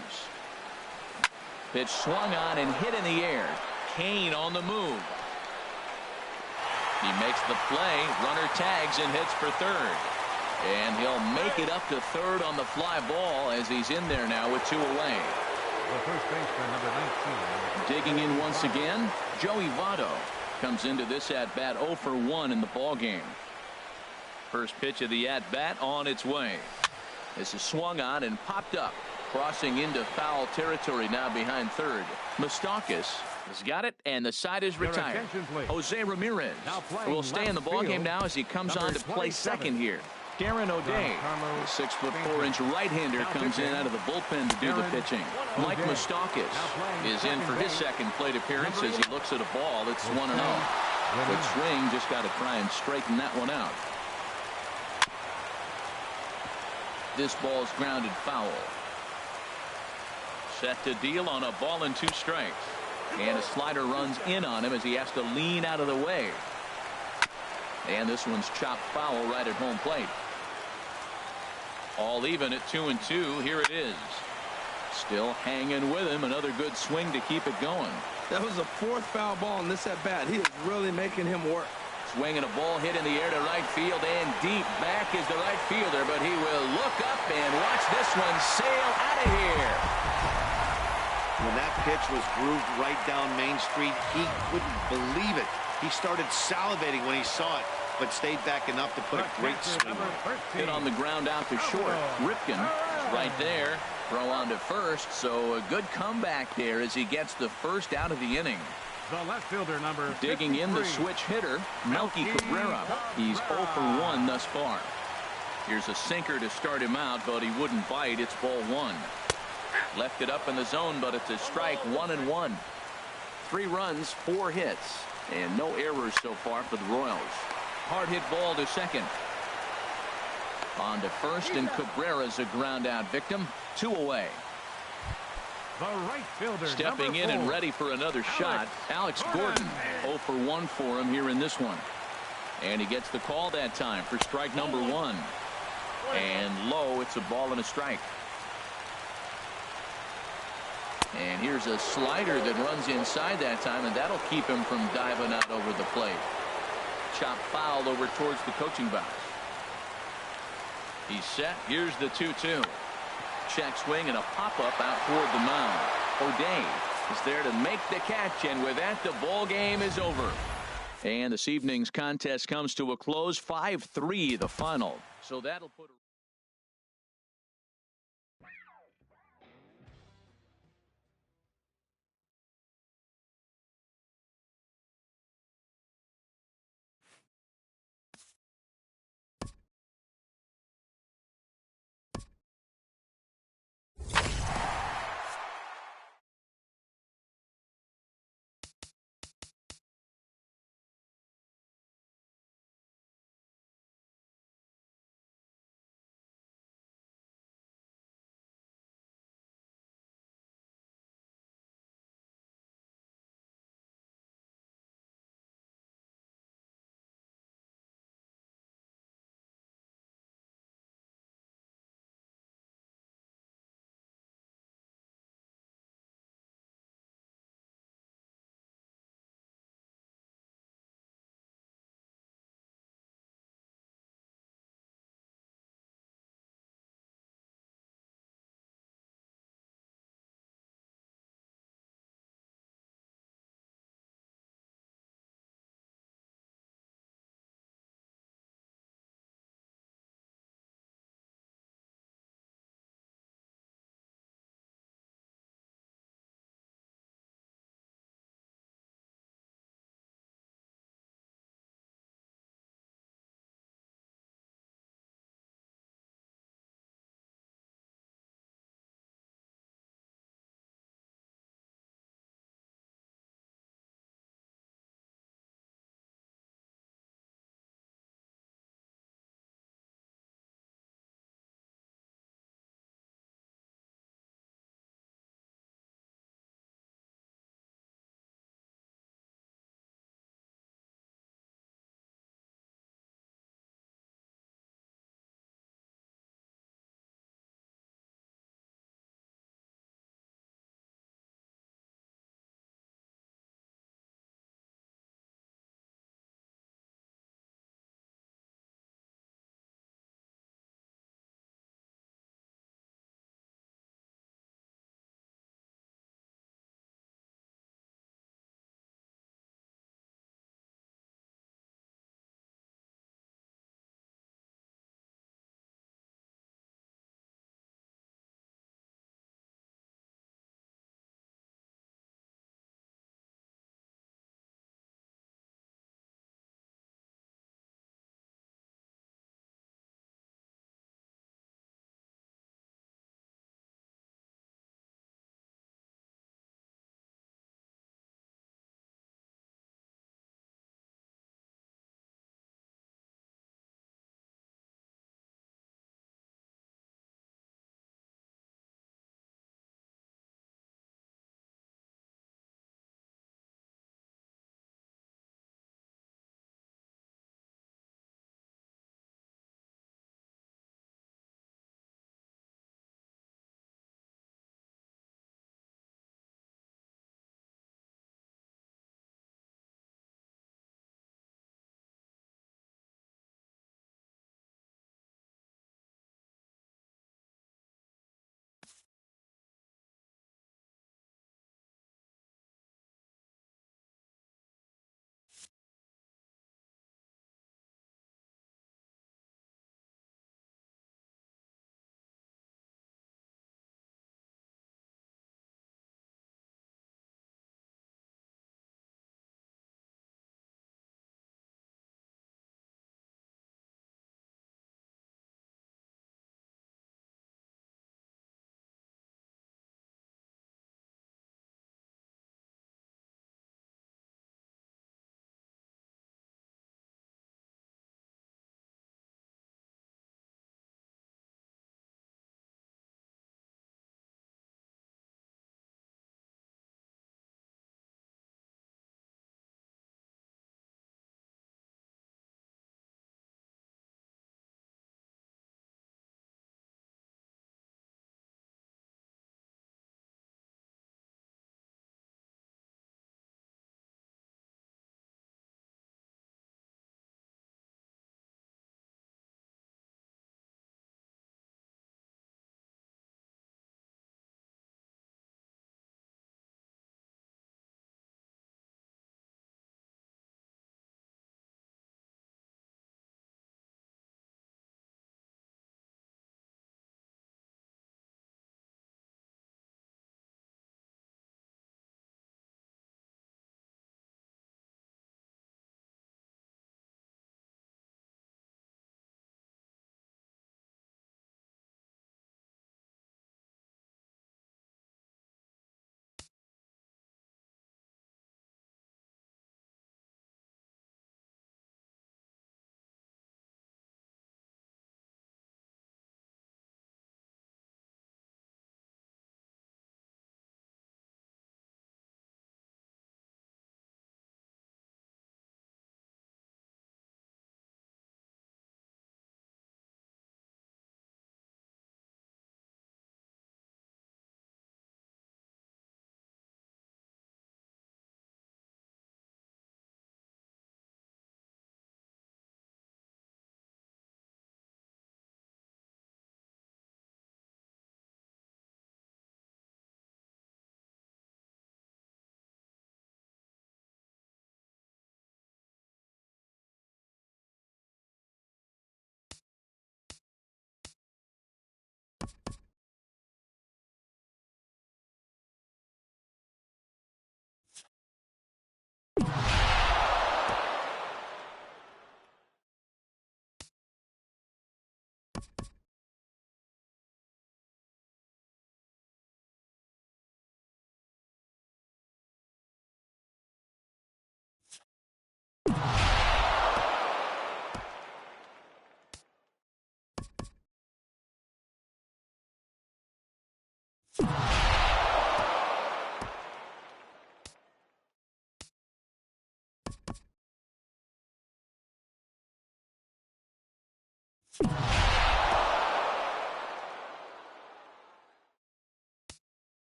Pitch swung on and hit in the air. Kane on the move. He makes the play. Runner tags and hits for third. And he'll make it up to third on the fly ball as he's in there now with 2 away. The first baseman, number 19. Digging in once again, Joey Votto comes into this at-bat 0 for 1 in the ball game. First pitch of the at-bat on its way. This is swung on and popped up. Crossing into foul territory now behind third. Moustakas has got it, and the side is retired. Jose Ramirez will stay in the ballgame now as he comes on to play second here. Darren O'Day, the 6'4" right-hander, comes in out of the bullpen to do the pitching. Mike Moustakas is in for his second plate appearance as he looks at a ball that's 1-0. Good swing, just got to try and straighten that one out. This ball's grounded foul. Set to deal on a ball and 2 strikes. And a slider runs in on him as he has to lean out of the way. And this one's chopped foul right at home plate. All even at 2-2. Here it is. Still hanging with him. Another good swing to keep it going. That was a 4th foul ball in this at bat. He is really making him work. Swinging a ball hit in the air to right field and deep. Back is the right fielder, but he will look up and watch this one sail out of here. pitch was grooved right down Main Street. He couldn't believe it. He started salivating when he saw it, but stayed back enough to put a great swing on it. Hit on the ground out to short. Ripken is right there. Throw on to first, so a good comeback there as he gets the first out of the inning. The left fielder, number Digging in the switch hitter, Melky Cabrera. He's 0 for 1 thus far. Here's a sinker to start him out, but he wouldn't bite. It's ball 1. Left it up in the zone, but it's a strike. 1-1. 3 runs, 4 hits, and no errors so far for the Royals. Hard hit ball to second. On to first, and Cabrera's a ground out victim. 2 away. The right fielder, stepping in and ready for another shot, Alex Gordon. 0 for 1 for him here in this one. And he gets the call that time for strike number 1. And low, it's a ball and a strike. And here's a slider that runs inside that time, and that'll keep him from diving out over the plate. Chop foul over towards the coaching box. He's set. Here's the 2-2. Check swing and a pop-up out toward the mound. O'Day is there to make the catch, and with that, the ball game is over. And this evening's contest comes to a close. 5-3 the final. So that'll put a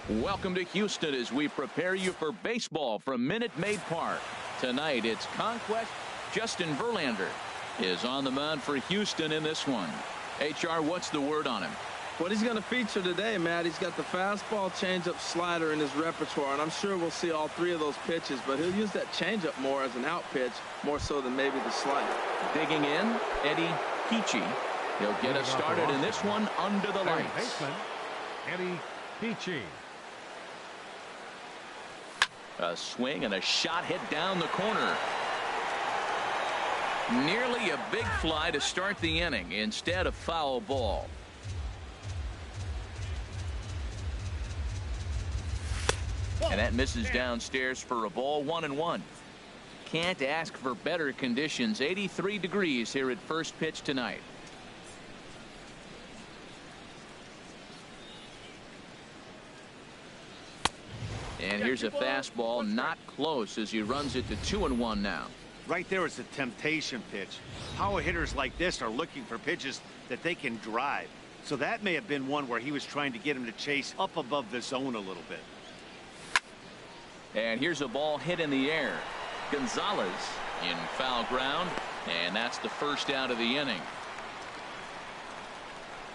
Welcome to Houston as we prepare you for baseball from Minute Maid Park. Tonight it's Conquest. Justin Verlander is on the mound for Houston in this one. HR, what's the word on him? What he's going to feature today, Matt, he's got the fastball, changeup, slider in his repertoire, and I'm sure we'll see all three of those pitches, but he'll use that changeup more as an out pitch, more so than maybe the slider. Digging in, Eddie Peachy. He'll get us started in this one under the lights. Eddie Peachy. A swing and a shot hit down the corner. Nearly a big fly to start the inning. Instead, a foul ball. And that misses downstairs for a ball. 1-1. Can't ask for better conditions. 83 degrees here at first pitch tonight. And here's a fastball, not close, as he runs it to 2-1 now. Right there is a temptation pitch. Power hitters like this are looking for pitches that they can drive. So that may have been one where he was trying to get him to chase up above the zone a little bit. And here's a ball hit in the air. Gonzalez in foul ground, and that's the first out of the inning.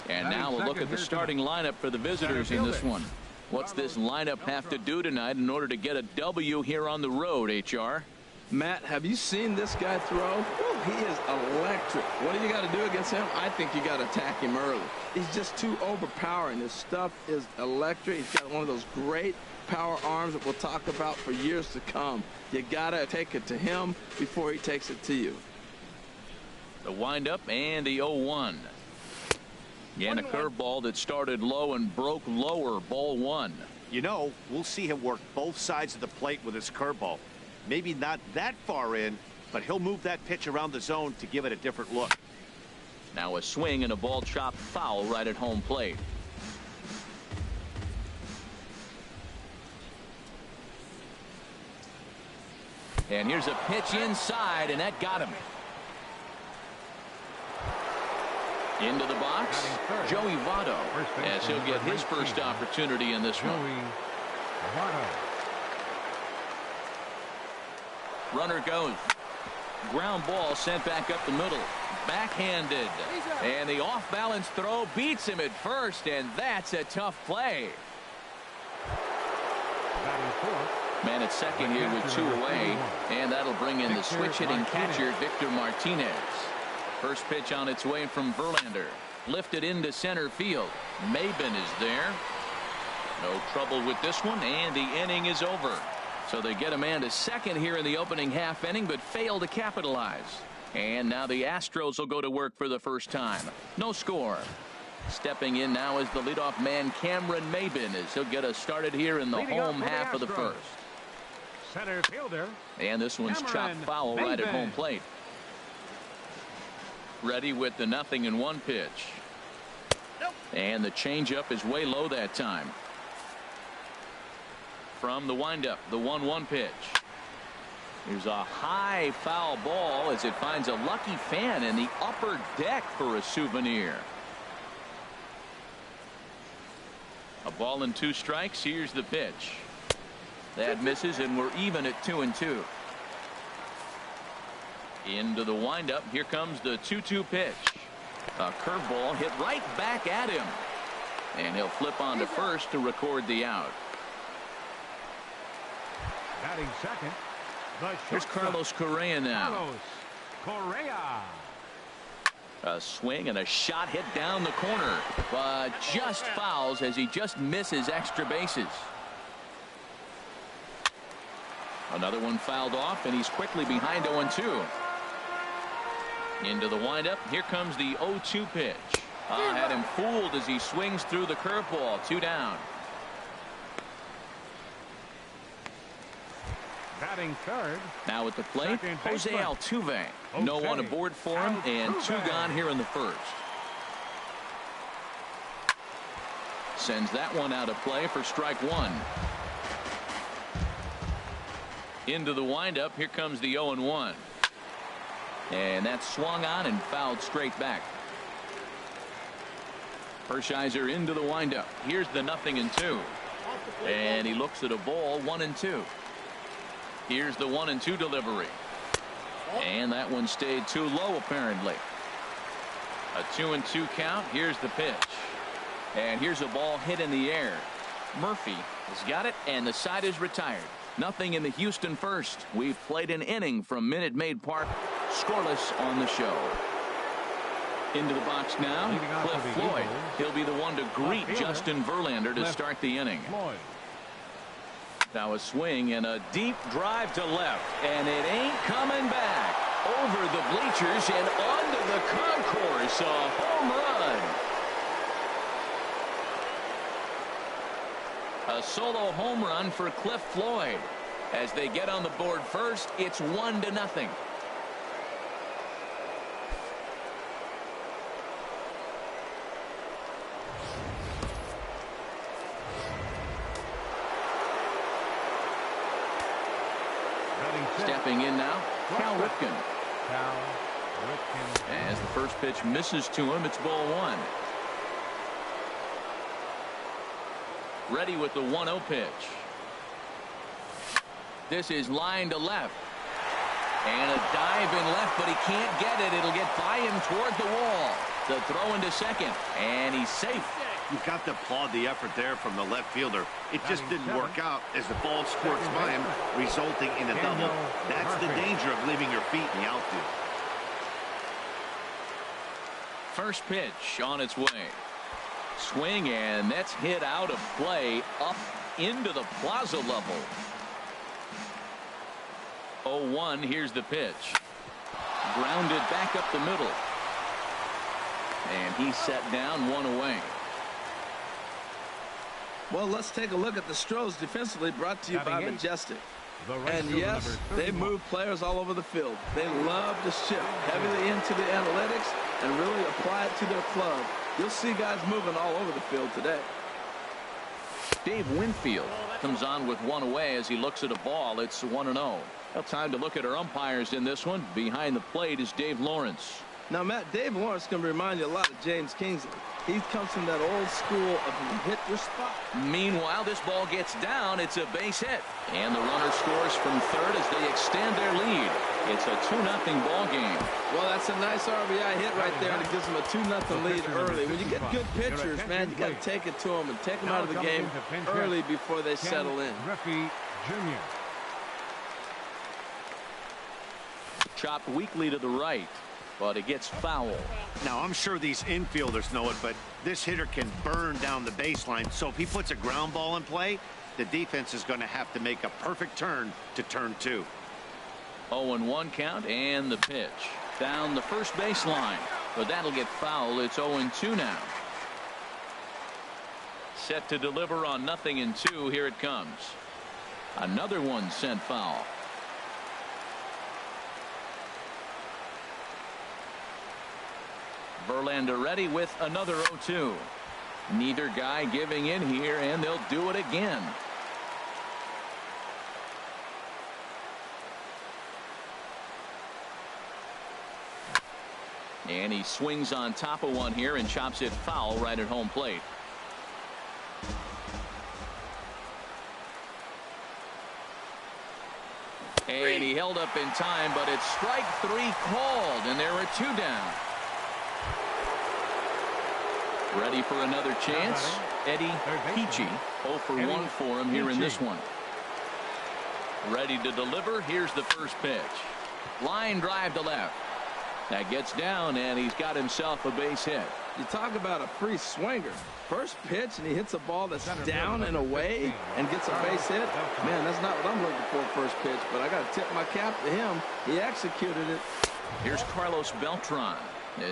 And now we'll look at the starting lineup for the visitors in this one. What's this lineup have to do tonight in order to get a W here on the road, HR? Matt, have you seen this guy throw? He is electric. What do you got to do against him? I think you got to attack him early. He's just too overpowering. His stuff is electric. He's got one of those great power arms that we'll talk about for years to come. You got to take it to him before he takes it to you. The windup and the 0-1. And a curveball that started low and broke lower. Ball 1. You know, we'll see him work both sides of the plate with his curveball. Maybe not that far in, but he'll move that pitch around the zone to give it a different look. Now a swing and a ball chopped foul right at home plate. And here's a pitch inside, and that got him. Into the box, Joey Votto, as he'll get his first opportunity in this one. Runner goes. Ground ball sent back up the middle. Backhanded. And the off-balance throw beats him at first, and that's a tough play. Man at second here with 2 away, and that'll bring in the switch-hitting catcher, Victor Martinez. First pitch on its way from Verlander. Lifted into center field. Maben is there. No trouble with this one, and the inning is over. So they get a man to second here in the opening half inning, but fail to capitalize. And now the Astros will go to work for the first time. No score. Stepping in now is the leadoff man, Cameron Maben, as he'll get us started here in the home half of the first. Center fielder. And this one's chopped foul right at home plate. Ready with the 0-1 pitch. And the changeup is way low that time. From the windup, the 1-1 pitch. Here's a high foul ball as it finds a lucky fan in the upper deck for a souvenir. A ball and 2 strikes. Here's the pitch. That misses, and we're even at 2-2. Into the windup. Here comes the 2-2 pitch. A curveball hit right back at him. And he'll flip on to first to record the out. Batting second. Here's Carlos Correa now. Carlos Correa. A swing and a shot hit down the corner, but just fouls as he just misses extra bases. Another one fouled off, and he's quickly behind 0-2. Into the windup. Here comes the 0-2 pitch. Had him fooled as he swings through the curveball. 2 down. Batting third. Now at the plate, Jose Altuve. No one aboard for him, and 2 gone here in the first. Sends that one out of play for strike 1. Into the windup. Here comes the 0-1. And that's swung on and fouled straight back. Hershiser into the windup. Here's the 0-2. And he looks at a ball, 1-2. Here's the 1-2 delivery. And that one stayed too low, apparently. A 2-2 count. Here's the pitch. And here's a ball hit in the air. Murphy has got it, and the side is retired. Nothing in the Houston first. We've played an inning from Minute Maid Park. Scoreless on the show. Into the box now, Cliff Floyd. He'll be the one to greet Justin Verlander to start the inning. Now a swing and a deep drive to left, and it ain't coming back. Over the bleachers and onto the concourse. A home run. A solo home run for Cliff Floyd. As they get on the board first, it's 1-0. Stepping in now, Cal Ripken. As the first pitch misses to him, it's ball 1. Ready with the 1-0 pitch. This is line to left. And a dive in left, but he can't get it. It'll get by him toward the wall. The throw into second, and he's safe. You've got to applaud the effort there from the left fielder. It just didn't work out as the ball squirts by him, resulting in a double. That's the danger of leaving your feet in the outfield. First pitch on its way. Swing, and that's hit out of play up into the plaza level. 0-1. Here's the pitch. Grounded back up the middle. And he's set down, 1 away. Well, let's take a look at the Stros defensively, brought to you by Majestic. And yes, they move players all over the field. They love to shift heavily into the analytics and really apply it to their club. You'll see guys moving all over the field today. Dave Winfield comes on with 1 away as he looks at a ball. It's 1-0. Now time to look at our umpires in this one. Behind the plate is Dave Lawrence. Now, Matt, Dave Lawrence can remind you a lot of James Kingsley. He comes from that old school of hit your spot. Meanwhile, this ball gets down. It's a base hit. And the runner scores from third as they extend their lead. It's a 2-0 ball game. Well, that's a nice RBI hit right there, and it gives them a 2-0 lead early. When you get good pitchers, man, you got to take it to them and take them out of the game early before they settle in. Chopped weakly to the right, but it gets foul. Now, I'm sure these infielders know it, but this hitter can burn down the baseline. So if he puts a ground ball in play, the defense is going to have to make a perfect turn to turn 2. 0-1 count, and the pitch. Down the first baseline, but that'll get foul. It's 0-2 now. Set to deliver on 0-2. Here it comes. Another one sent foul. Verlander ready with another 0-2. Neither guy giving in here, and they'll do it again. And he swings on top of one here and chops it foul right at home plate. And he held up in time, but it's strike 3 called, and there are 2 down. Ready for another chance. Eddie Peachy, 0 for 1 for him here in this one. Ready to deliver. Here's the first pitch. Line drive to left. That gets down, and he's got himself a base hit. You talk about a free swinger. First pitch, and he hits a ball that's down and away and gets a base hit. Man, that's not what I'm looking for first pitch, but I got to tip my cap to him. He executed it. Here's Carlos Beltran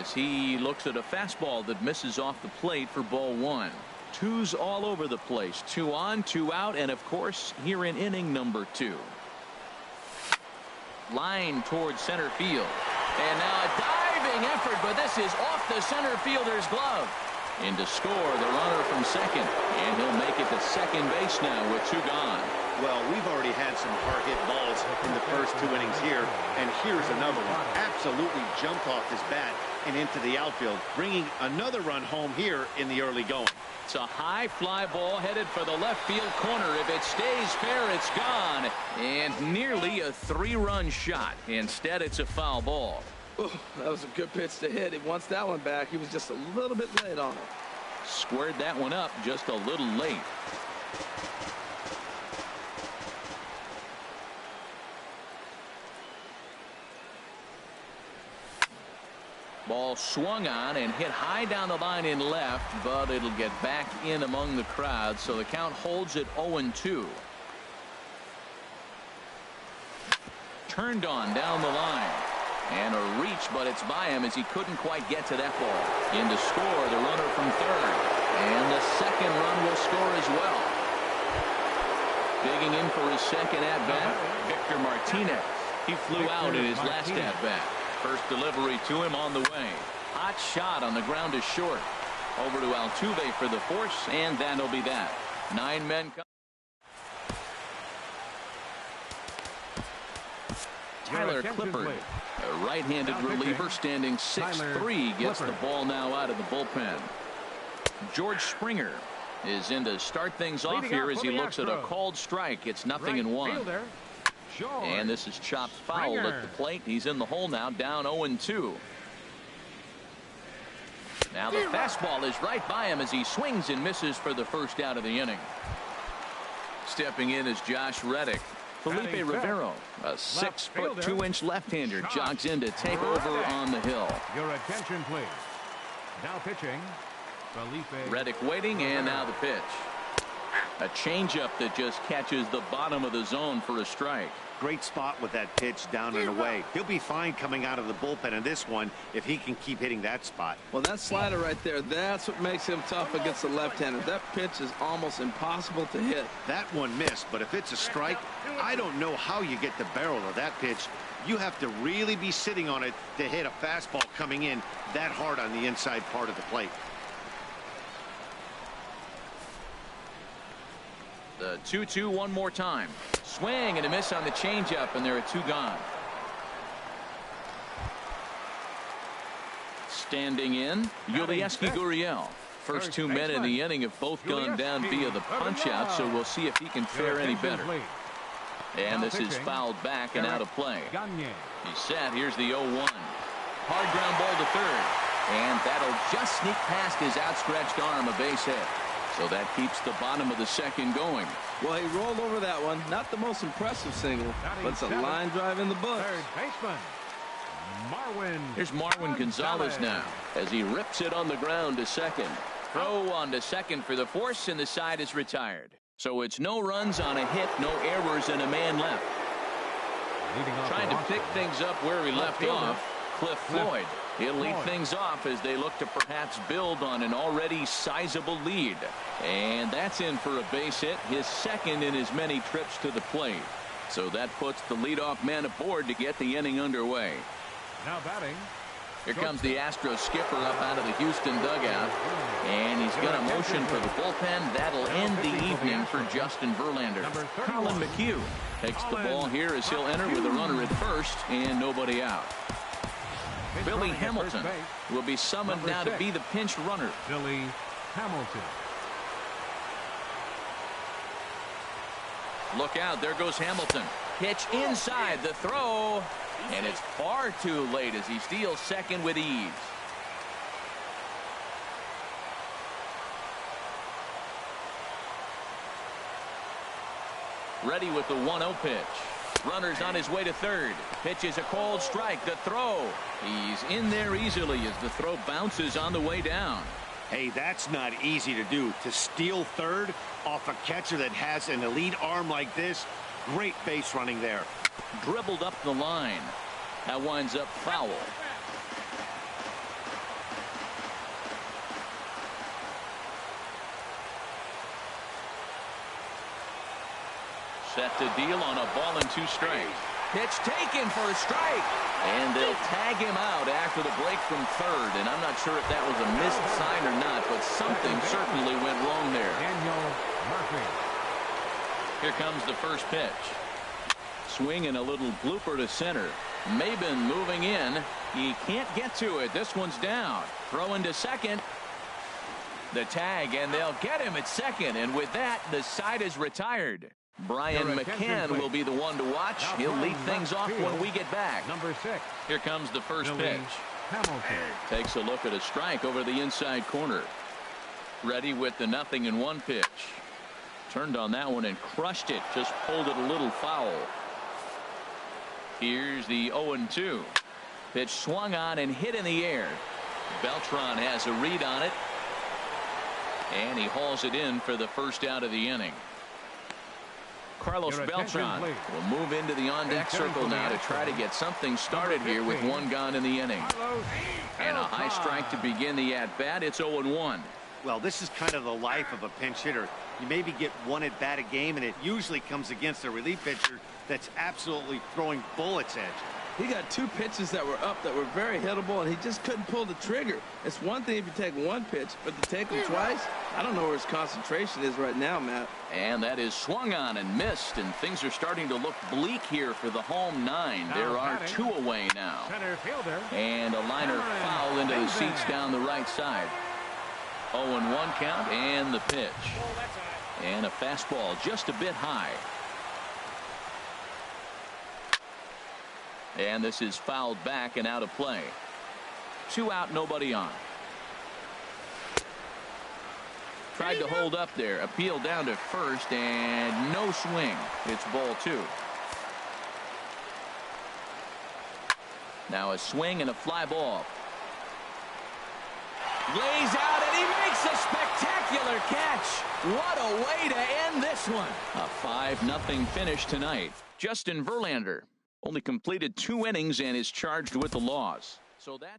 as he looks at a fastball that misses off the plate for ball 1. 2's all over the place. 2 on, 2 out, and of course here in inning number 2. Line towards center field. And now a diving effort, but this is off the center fielder's glove. In to score the runner from second, and he'll make it to second base now with 2 gone. Well, we've already had some hard hit balls in the first 2 innings here, and here's another one. Absolutely jumped off his bat and into the outfield, bringing another run home here in the early going. It's a high fly ball headed for the left field corner. If it stays fair, it's gone. And nearly a 3-run shot. Instead, it's a foul ball. Ooh, that was a good pitch to hit. He wants that one back. He was just a little bit late on it. Squared that one up just a little late. Ball swung on and hit high down the line in left, but it'll get back in among the crowd, so the count holds at 0-2. Turned on down the line. And a reach, but it's by him as he couldn't quite get to that ball. In to score the runner from third. And the second run will score as well. Digging in for his second at-bat, Victor Martinez. He flew out in his last at-bat. First delivery to him on the way. Hot shot on the ground is short. Over to Altuve for the force, and that'll be that. 9 men come. Tyler Clippard, a right-handed reliever standing 6'3", gets the ball now out of the bullpen. George Springer is in to start things off here as he looks at a called strike. It's 0-1. And this is chopped foul at the plate. He's in the hole now, down 0-2. Now the fastball is right by him as he swings and misses for the first out of the inning. Stepping in is Josh Reddick. Felipe Rivero, a 6'2" left-hander, jogs in to take over on the hill. Your attention, please. Now pitching, Felipe. Reddick waiting, and now the pitch. A changeup that just catches the bottom of the zone for a strike. Great spot with that pitch down and away. He'll be fine coming out of the bullpen in this one if he can keep hitting that spot. Well, that slider right there, that's what makes him tough against the left-hander. That pitch is almost impossible to hit. That one missed, but if it's a strike, I don't know how you get the barrel of that pitch. You have to really be sitting on it to hit a fastball coming in that hard on the inside part of the plate. The 2-2 one more time. Swing and a miss on the changeup, and there are 2 gone. Standing in, Yulieski Gurriel. First 2 men in the inning have both gone down via the punch-out, so we'll see if he can fare any better. And this is fouled back and out of play. He's set. Here's the 0-1. Hard ground ball to third. And that'll just sneak past his outstretched arm, a base hit. So that keeps the bottom of the second going. Well, he rolled over that one. Not the most impressive single, but it's a line drive in the books. Third baseman, Marwin. Here's Marwin Gonzalez now as he rips it on the ground to second. Throw on to second for the force, and the side is retired. So it's no runs on a hit, no errors, and a man left. Trying to pick things up where he left off. Cliff Floyd. He'll lead things off as they look to perhaps build on an already sizable lead. And that's in for a base hit, his second in as many trips to the plate. So that puts the leadoff man aboard to get the inning underway. Now batting. Here comes the Astros skipper up out of the Houston dugout. And he's got a motion for the bullpen. That'll end the evening for Justin Verlander. Colin McHugh takes the ball here as he'll enter with a runner at first and nobody out. Billy Hamilton will be summoned now to be the pinch runner. Billy Hamilton. Look out, there goes Hamilton. Pitch inside, the throw, and it's far too late as he steals second with ease. Ready with the 1-0 pitch. Runner's on his way to third. Pitch is a cold strike. The throw. He's in there easily as the throw bounces on the way down. Hey, that's not easy to do. To steal third off a catcher that has an elite arm like this. Great base running there. Dribbled up the line. That winds up foul. Set to deal on a ball and 2 strikes. Pitch taken for a strike. And they'll tag him out after the break from third. And I'm not sure if that was a missed sign or not, but something certainly went wrong there. Daniel Murphy. Here comes the first pitch. Swing and a little blooper to center. Maben moving in. He can't get to it. This one's down. Throw into second. The tag, and they'll get him at second. And with that, the side is retired. Brian McCann will be the one to watch. He'll lead things off when we get back. Number 6. Here comes the first Billy pitch. Hamilton. Takes a look at a strike over the inside corner. Ready with the 0-1 pitch. Turned on that one and crushed it. Just pulled it a little foul. Here's the 0-2. Pitch swung on and hit in the air. Beltran has a read on it. And he hauls it in for the first out of the inning. Carlos Beltran will move into the on-deck circle now to try to get something started here with 1 gone in the inning. And a high strike to begin the at-bat. It's 0-1. Well, this is kind of the life of a pinch hitter. You maybe get 1 at bat a game, and it usually comes against a relief pitcher that's absolutely throwing bullets at you. He got 2 pitches that were up that were very hittable, and he just couldn't pull the trigger. It's one thing if you take 1 pitch, but to take them twice, I don't know where his concentration is right now, Matt. And that is swung on and missed, and things are starting to look bleak here for the home 9. There are 2 away now. Center fielder. And a liner foul into the seats down the right side. 0-1 count and the pitch. And a fastball just a bit high. And this is fouled back and out of play. 2 out, nobody on. Tried to hold up there. Appeal down to first and no swing. It's ball 2. Now a swing and a fly ball. Lays out and he makes a spectacular catch. What a way to end this one. A 5-0 finish tonight. Justin Verlander only completed 2 innings and is charged with the loss. So that's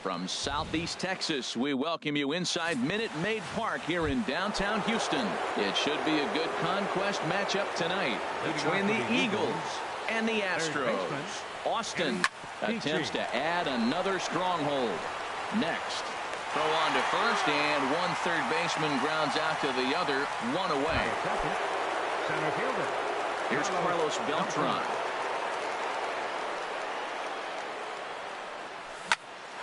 From Southeast Texas, we welcome you inside Minute Maid Park here in downtown Houston. It should be a good conquest matchup tonight between the Eagles and the Astros. Austin attempts to add another stronghold. Next, throw on to first, and one third baseman grounds out to the other, one away. Center fielder. Here's Carlos Beltran.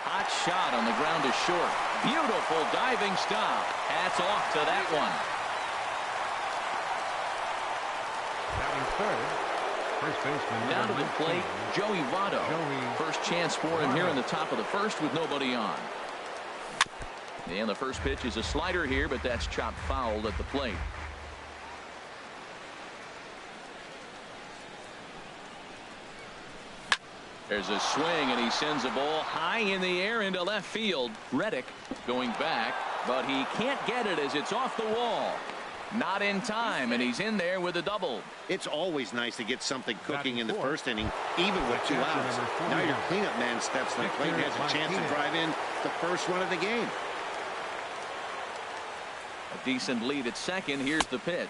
Hot shot on the ground to short. Beautiful diving stop. Hats off to that one. Batting third. First baseman. Down to the plate, Joey Votto. First chance for him here in the top of the first with nobody on. And the first pitch is a slider here, but that's chopped foul at the plate. There's a swing, and he sends a ball high in the air into left field. Reddick going back, but he can't get it as it's off the wall. Not in time, and he's in there with a double. It's always nice to get something cooking in the first inning, even with 2 outs. Now your cleanup man steps to the plate and has a chance to drive in the first run of the game. A decent lead at second. Here's the pitch.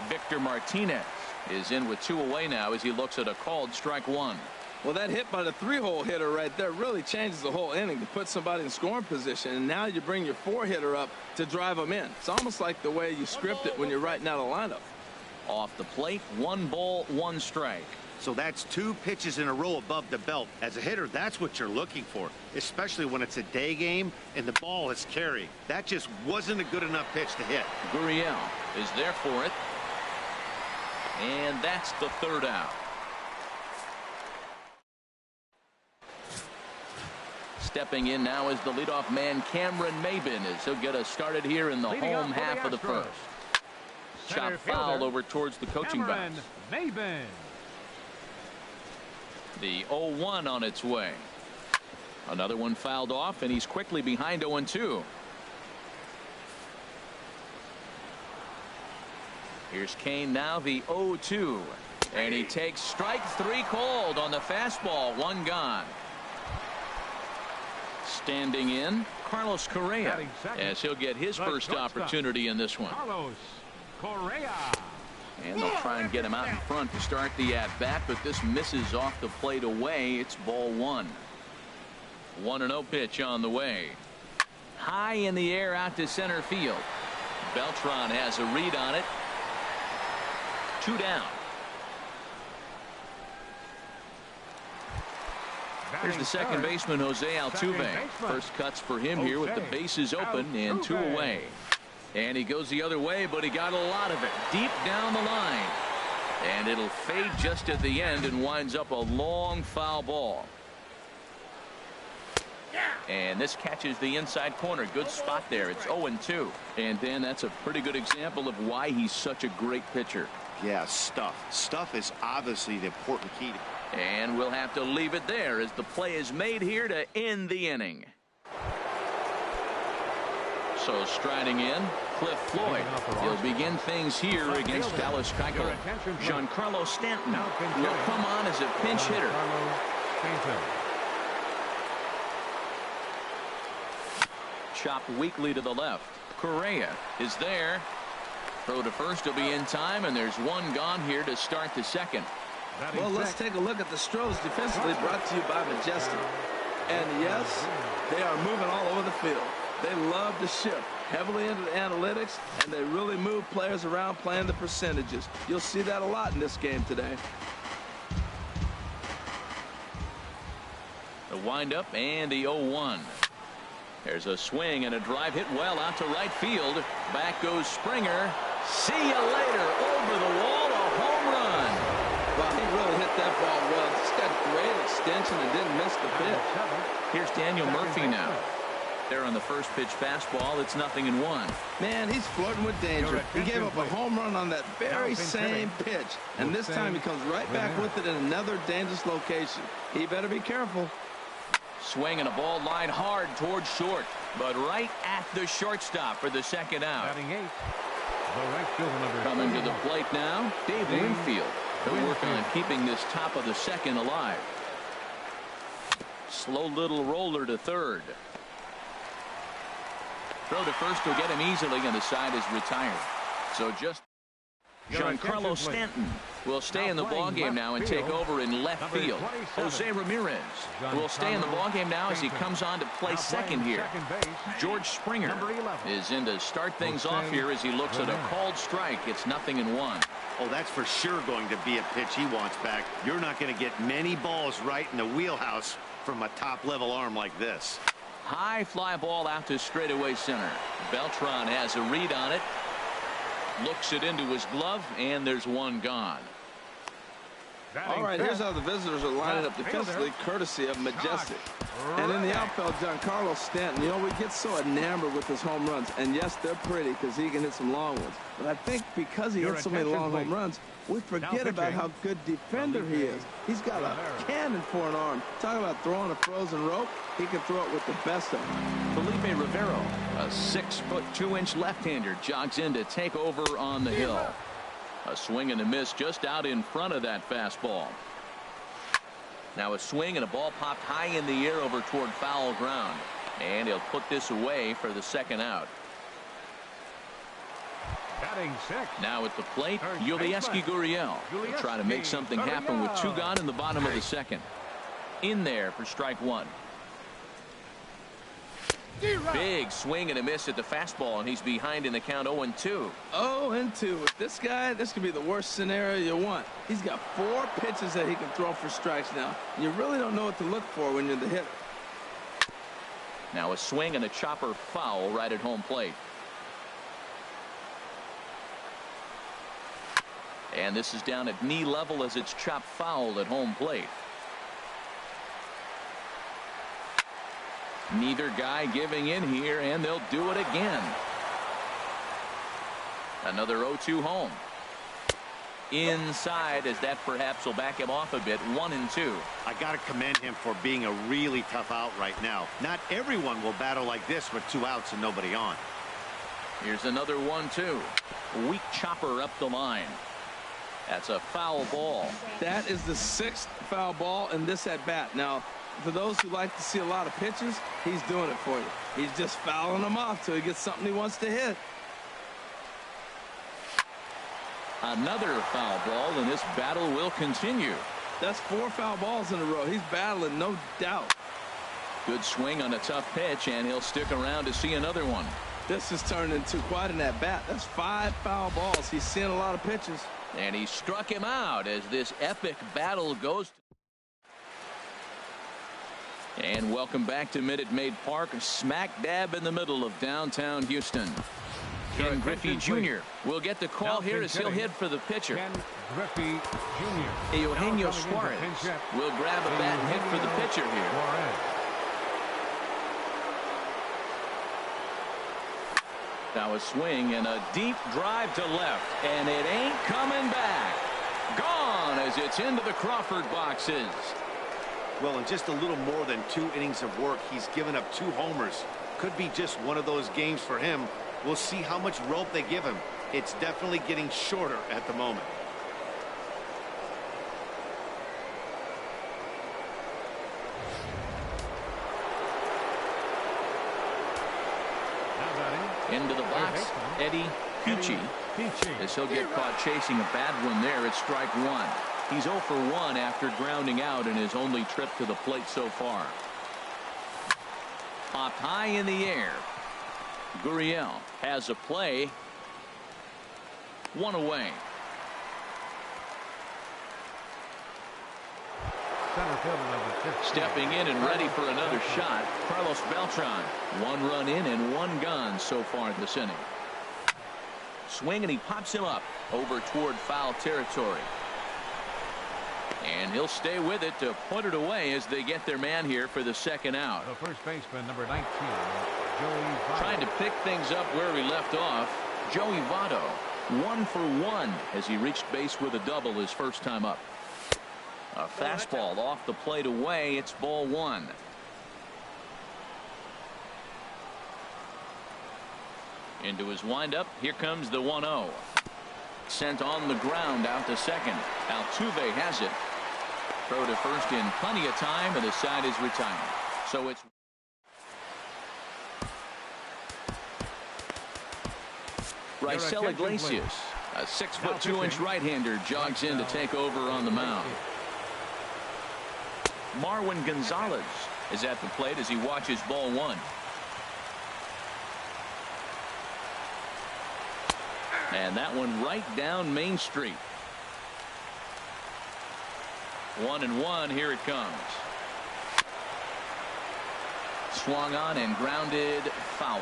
Victor Martinez is in with 2 away now as he looks at a called strike 1. Well, that hit by the 3-hole hitter right there really changes the whole inning to put somebody in scoring position, and now you bring your 4-hitter up to drive them in. It's almost like the way you script it when you're writing out a lineup. Off the plate, 1 ball, 1 strike. So that's 2 pitches in a row above the belt. As a hitter, that's what you're looking for, especially when it's a day game and the ball is carrying. That just wasn't a good enough pitch to hit. Gurriel is there for it, and that's the 3rd out. Stepping in now is the leadoff man Cameron Maben as he'll get us started here in the home half of the first. Chop foul over towards the coaching box. Maben. The 0-1 on its way. Another one fouled off, and he's quickly behind 0-2. Here's Kane now, the 0-2. And he takes strike 3 called on the fastball. 1 gone. Standing in, Carlos Correa, as he'll get his first opportunity in this one. Carlos Correa. And they'll try and get him out in front to start the at-bat, but this misses off the plate away. It's ball 1. 1-0 pitch on the way. High in the air out to center field. Beltran has a read on it. 2 down. Here's the second baseman, Jose Altuve. First cuts for him here with the bases open and 2 away. And he goes the other way, but he got a lot of it deep down the line. And it'll fade just at the end and winds up a long foul ball. And this catches the inside corner. Good spot there. It's 0-2. And Dan, that's a pretty good example of why he's such a great pitcher. Yeah, stuff. Stuff is obviously the important key. And we'll have to leave it there as the play is made here to end the inning. So striding in, Cliff Floyd. He'll begin things here against Dallas Keuchel. Giancarlo Stanton will come on as a pinch hitter. Chopped weakly to the left. Correa is there. Throw to first will be in time, and there's 1 gone here to start the second. Well, let's take a look at the Stros defensively, brought to you by Majestic. And yes, they are moving all over the field. They love to shift heavily into the analytics, and they really move players around playing the percentages. You'll see that a lot in this game today. The windup and the 0-1. There's a swing and a drive hit well out to right field. Back goes Springer. See you later. Over the wall, a home run. Wow, he really hit that ball well. Just got great extension and didn't miss the pitch. Here's Daniel Murphy now. There on the first pitch fastball. It's 0-1. Man, he's flirting with danger. He gave up a home run on that very same pitch. And this time he comes right back with it in another dangerous location. He better be careful. Swing and a ball line hard towards short, but right at the shortstop for the 2nd out. Coming to the plate now, Dave Winfield. He'll work on keeping this top of the 2nd alive. Slow little roller to 3rd. Throw to first will get him easily, and the side is retired. So just Giancarlo Stanton will stay in the ballgame now and take over in left field. Jose Ramirez will stay in the ballgame now as he comes on to play second here. George Springer is in to start things off here as he looks at a called strike. It's 0-1. Oh, that's for sure going to be a pitch he wants back. You're not going to get many balls right in the wheelhouse from a top-level arm like this. High fly ball out to straightaway center. Beltran has a read on it. Looks it into his glove, and there's one gone. All right, here's how the visitors are lining up defensively, courtesy of Majestic. And in the outfield, Giancarlo Stanton. You know, we get so enamored with his home runs. And yes, they're pretty because he can hit some long ones. But I think because he hits so many long home runs, we forget about how good defender he is. He's got a cannon for an arm. Talk about throwing a frozen rope. He can throw it with the best of them. Felipe Rivero, a 6-foot 2-inch left-hander, jogs in to take over on the hill. A swing and a miss just out in front of that fastball. Now a swing and a ball popped high in the air over toward foul ground. And he'll put this away for the second out. Batting six. Now at the plate, Yulieski Gurriel will try to make something happen with 2 gone in the bottom of the second. In there for strike 1. Big swing and a miss at the fastball, and he's behind in the count 0-2. 0-2. With this guy, this could be the worst scenario you want. He's got 4 pitches that he can throw for strikes now. You really don't know what to look for when you're the hitter. Now a swing and a chopper foul right at home plate. And this is down at knee level as it's chopped foul at home plate. Neither guy giving in here, and they'll do it again. Another 0-2 home. Inside, as that perhaps will back him off a bit. 1-2. I got to commend him for being a really tough out right now. Not everyone will battle like this with 2 outs and nobody on. Here's another 1-2. Weak chopper up the line. That's a foul ball. That is the 6th foul ball in this at bat. Now, for those who like to see a lot of pitches, he's doing it for you. He's just fouling them off till he gets something he wants to hit. Another foul ball, and this battle will continue. That's 4 foul balls in a row. He's battling, no doubt. Good swing on a tough pitch, and he'll stick around to see another one. This has turned into quite an at-bat. That's 5 foul balls. He's seeing a lot of pitches. And he struck him out as this epic battle goes. And welcome back to Minute Maid Park, smack dab in the middle of downtown Houston. Ken Griffey Jr. will get the call here as he'll hit for the pitcher. Ken Griffey Jr. Eugenio Suarez will grab a bat and hit for the pitcher here. Now a swing and a deep drive to left, and it ain't coming back. Gone as it's into the Crawford boxes. Well, in just a little more than 2 innings of work, he's given up 2 homers. Could be just one of those games for him. We'll see how much rope they give him. It's definitely getting shorter at the moment. Into the box, Eddie Peachy. As he'll get caught chasing a bad one there at strike 1. He's 0 for 1 after grounding out in his only trip to the plate so far. Popped high in the air. Gurriel has a play. 1 away. Stepping in and ready for another shot, Carlos Beltran. 1 run in and 1 gone so far this inning. Swing, and he pops him up over toward foul territory. And he'll stay with it to put it away as they get their man here for the second out. The first baseman, number 19, Joey Votto. Trying to pick things up where we left off. Joey Votto, 1 for 1 as he reached base with a double his first time up. A fastball off the plate away. It's ball 1. Into his windup. Here comes the 1-0. Sent on the ground out to second. Altuve has it. Throw to first in plenty of time, and the side is retired. So it's Raisel Iglesias, a 6'2" right-hander, jogs in to take over on the mound. Marwin Gonzalez is at the plate as he watches ball one. And that one right down Main Street. 1-1. Here it comes. Swung on and grounded foul.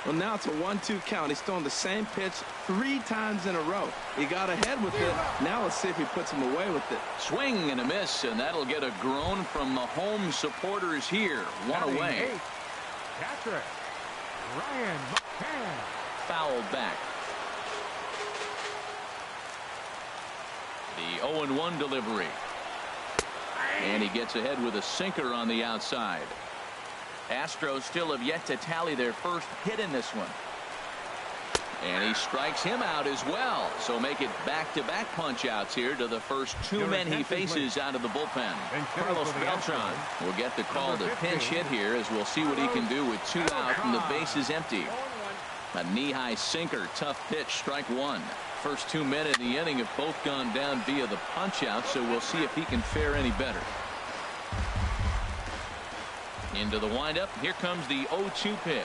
Well, now it's a 1-2 count. He's throwing the same pitch 3 times in a row. He got ahead with it. Now let's see if he puts him away with it. Swing and a miss, and that'll get a groan from the home supporters here. One away. Catcher Ryan McCann. Fouled back. The 0-1 delivery. And he gets ahead with a sinker on the outside. Astros still have yet to tally their first hit in this one. And he strikes him out as well. So make it back-to-back punch-outs here to the first 2 men he faces out of the bullpen. Carlos Beltran will get the call to pinch hit here, as we'll see what he can do with 2 out and the bases empty. A knee-high sinker, tough pitch, strike 1. First 2 men in the inning have both gone down via the punch-out, so we'll see if he can fare any better. Into the windup. Here comes the 0-2 pitch.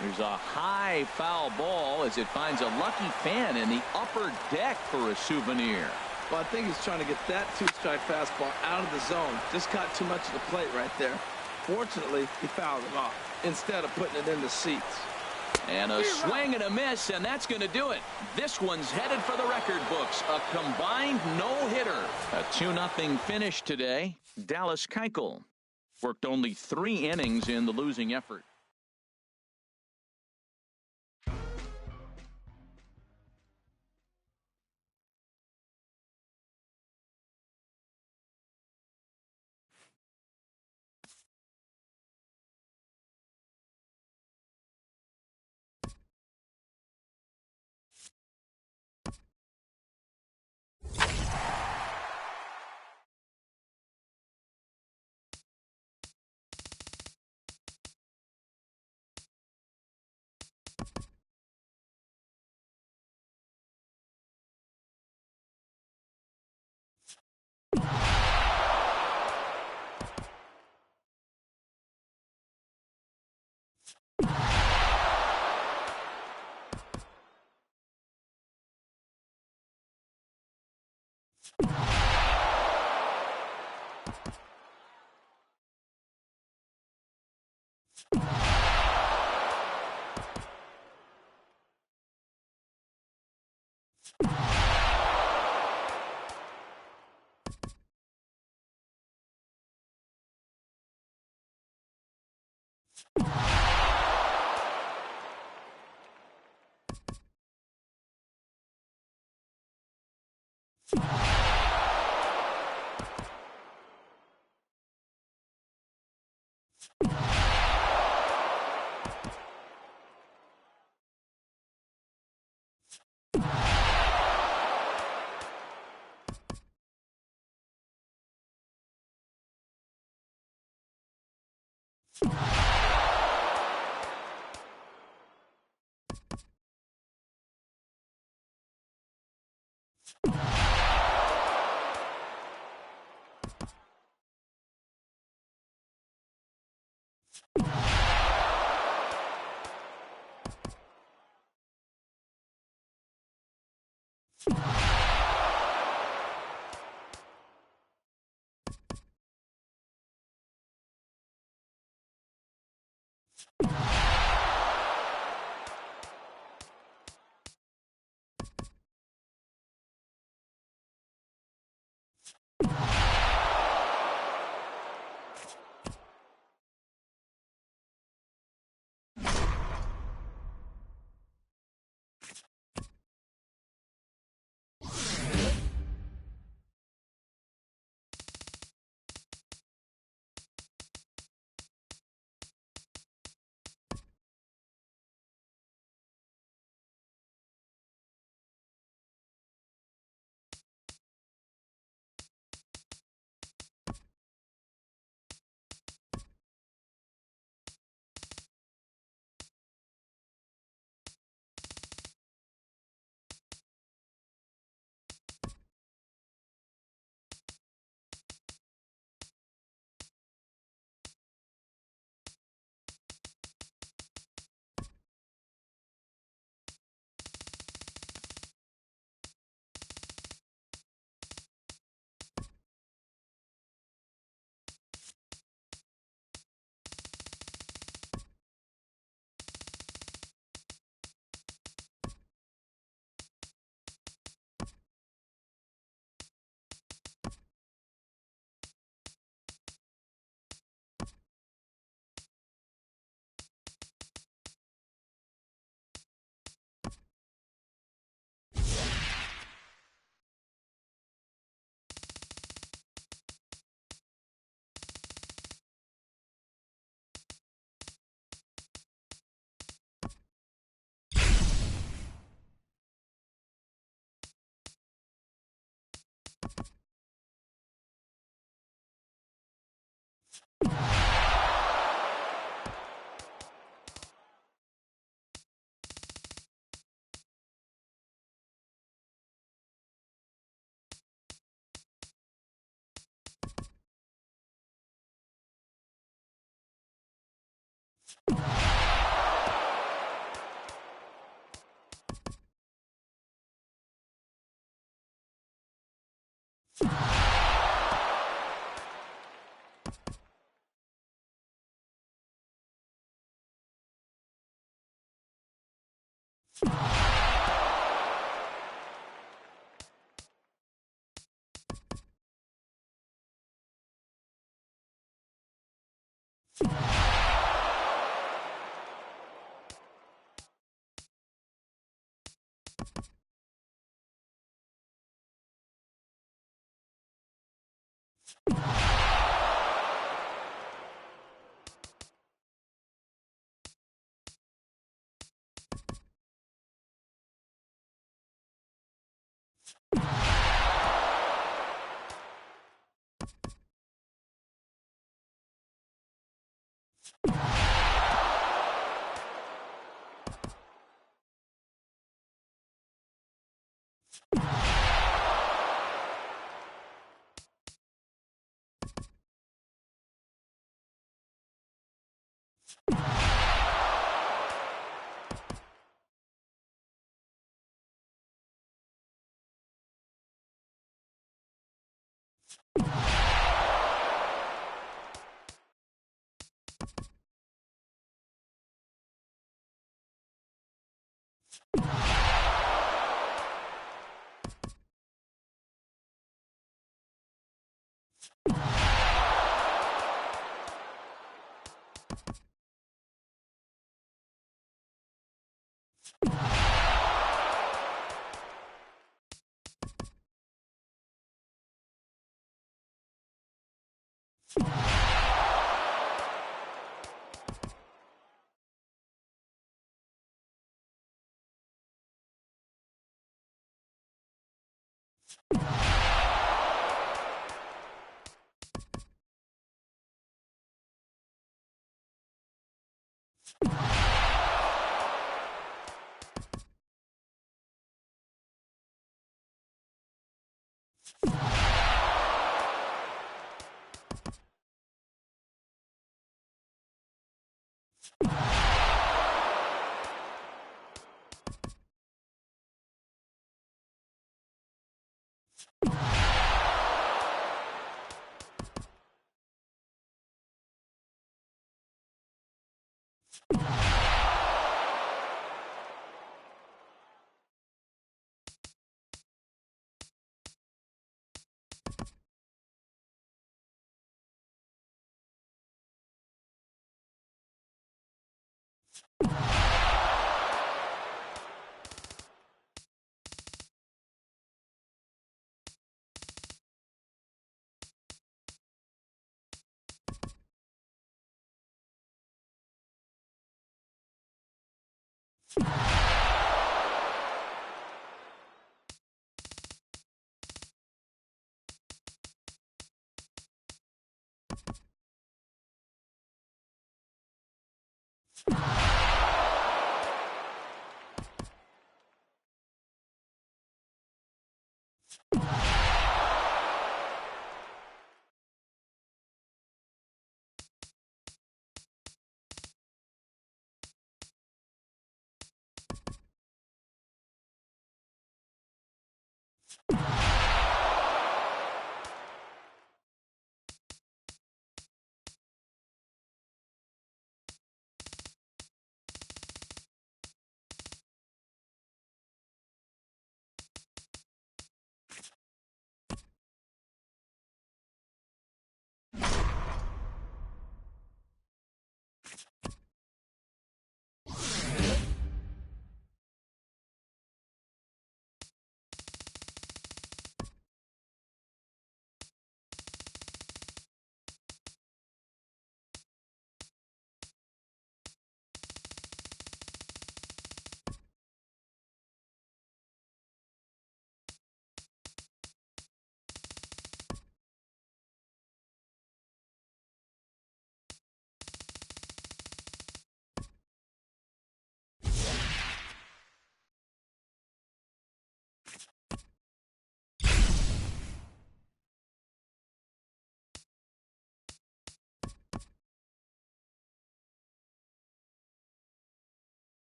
There's a high foul ball as it finds a lucky fan in the upper deck for a souvenir. Well, I think he's trying to get that 2-strike fastball out of the zone. Just got too much of the plate right there. Fortunately, he fouled it off instead of putting it in the seats. And a swing and a miss, and that's going to do it. This one's headed for the record books. A combined no-hitter. A 2-0 finish today. Dallas Keuchel worked only 3 innings in the losing effort.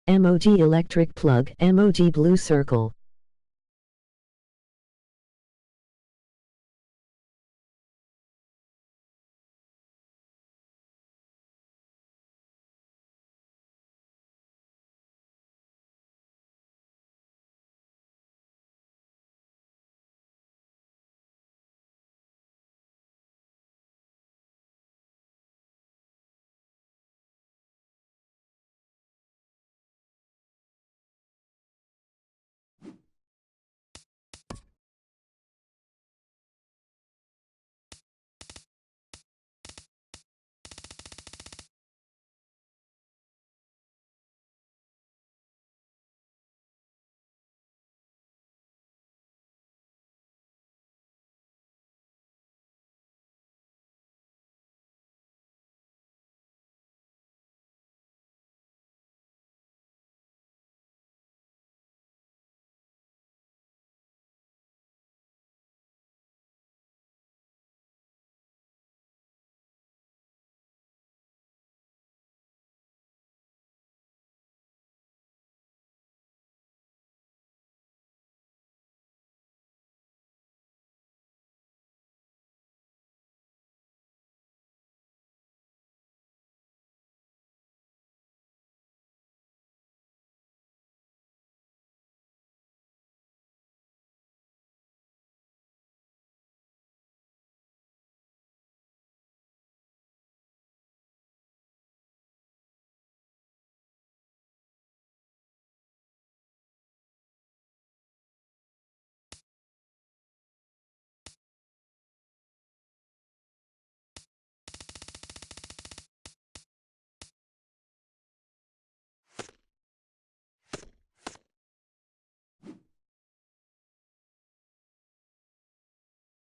emoji electric plug, emoji blue circle.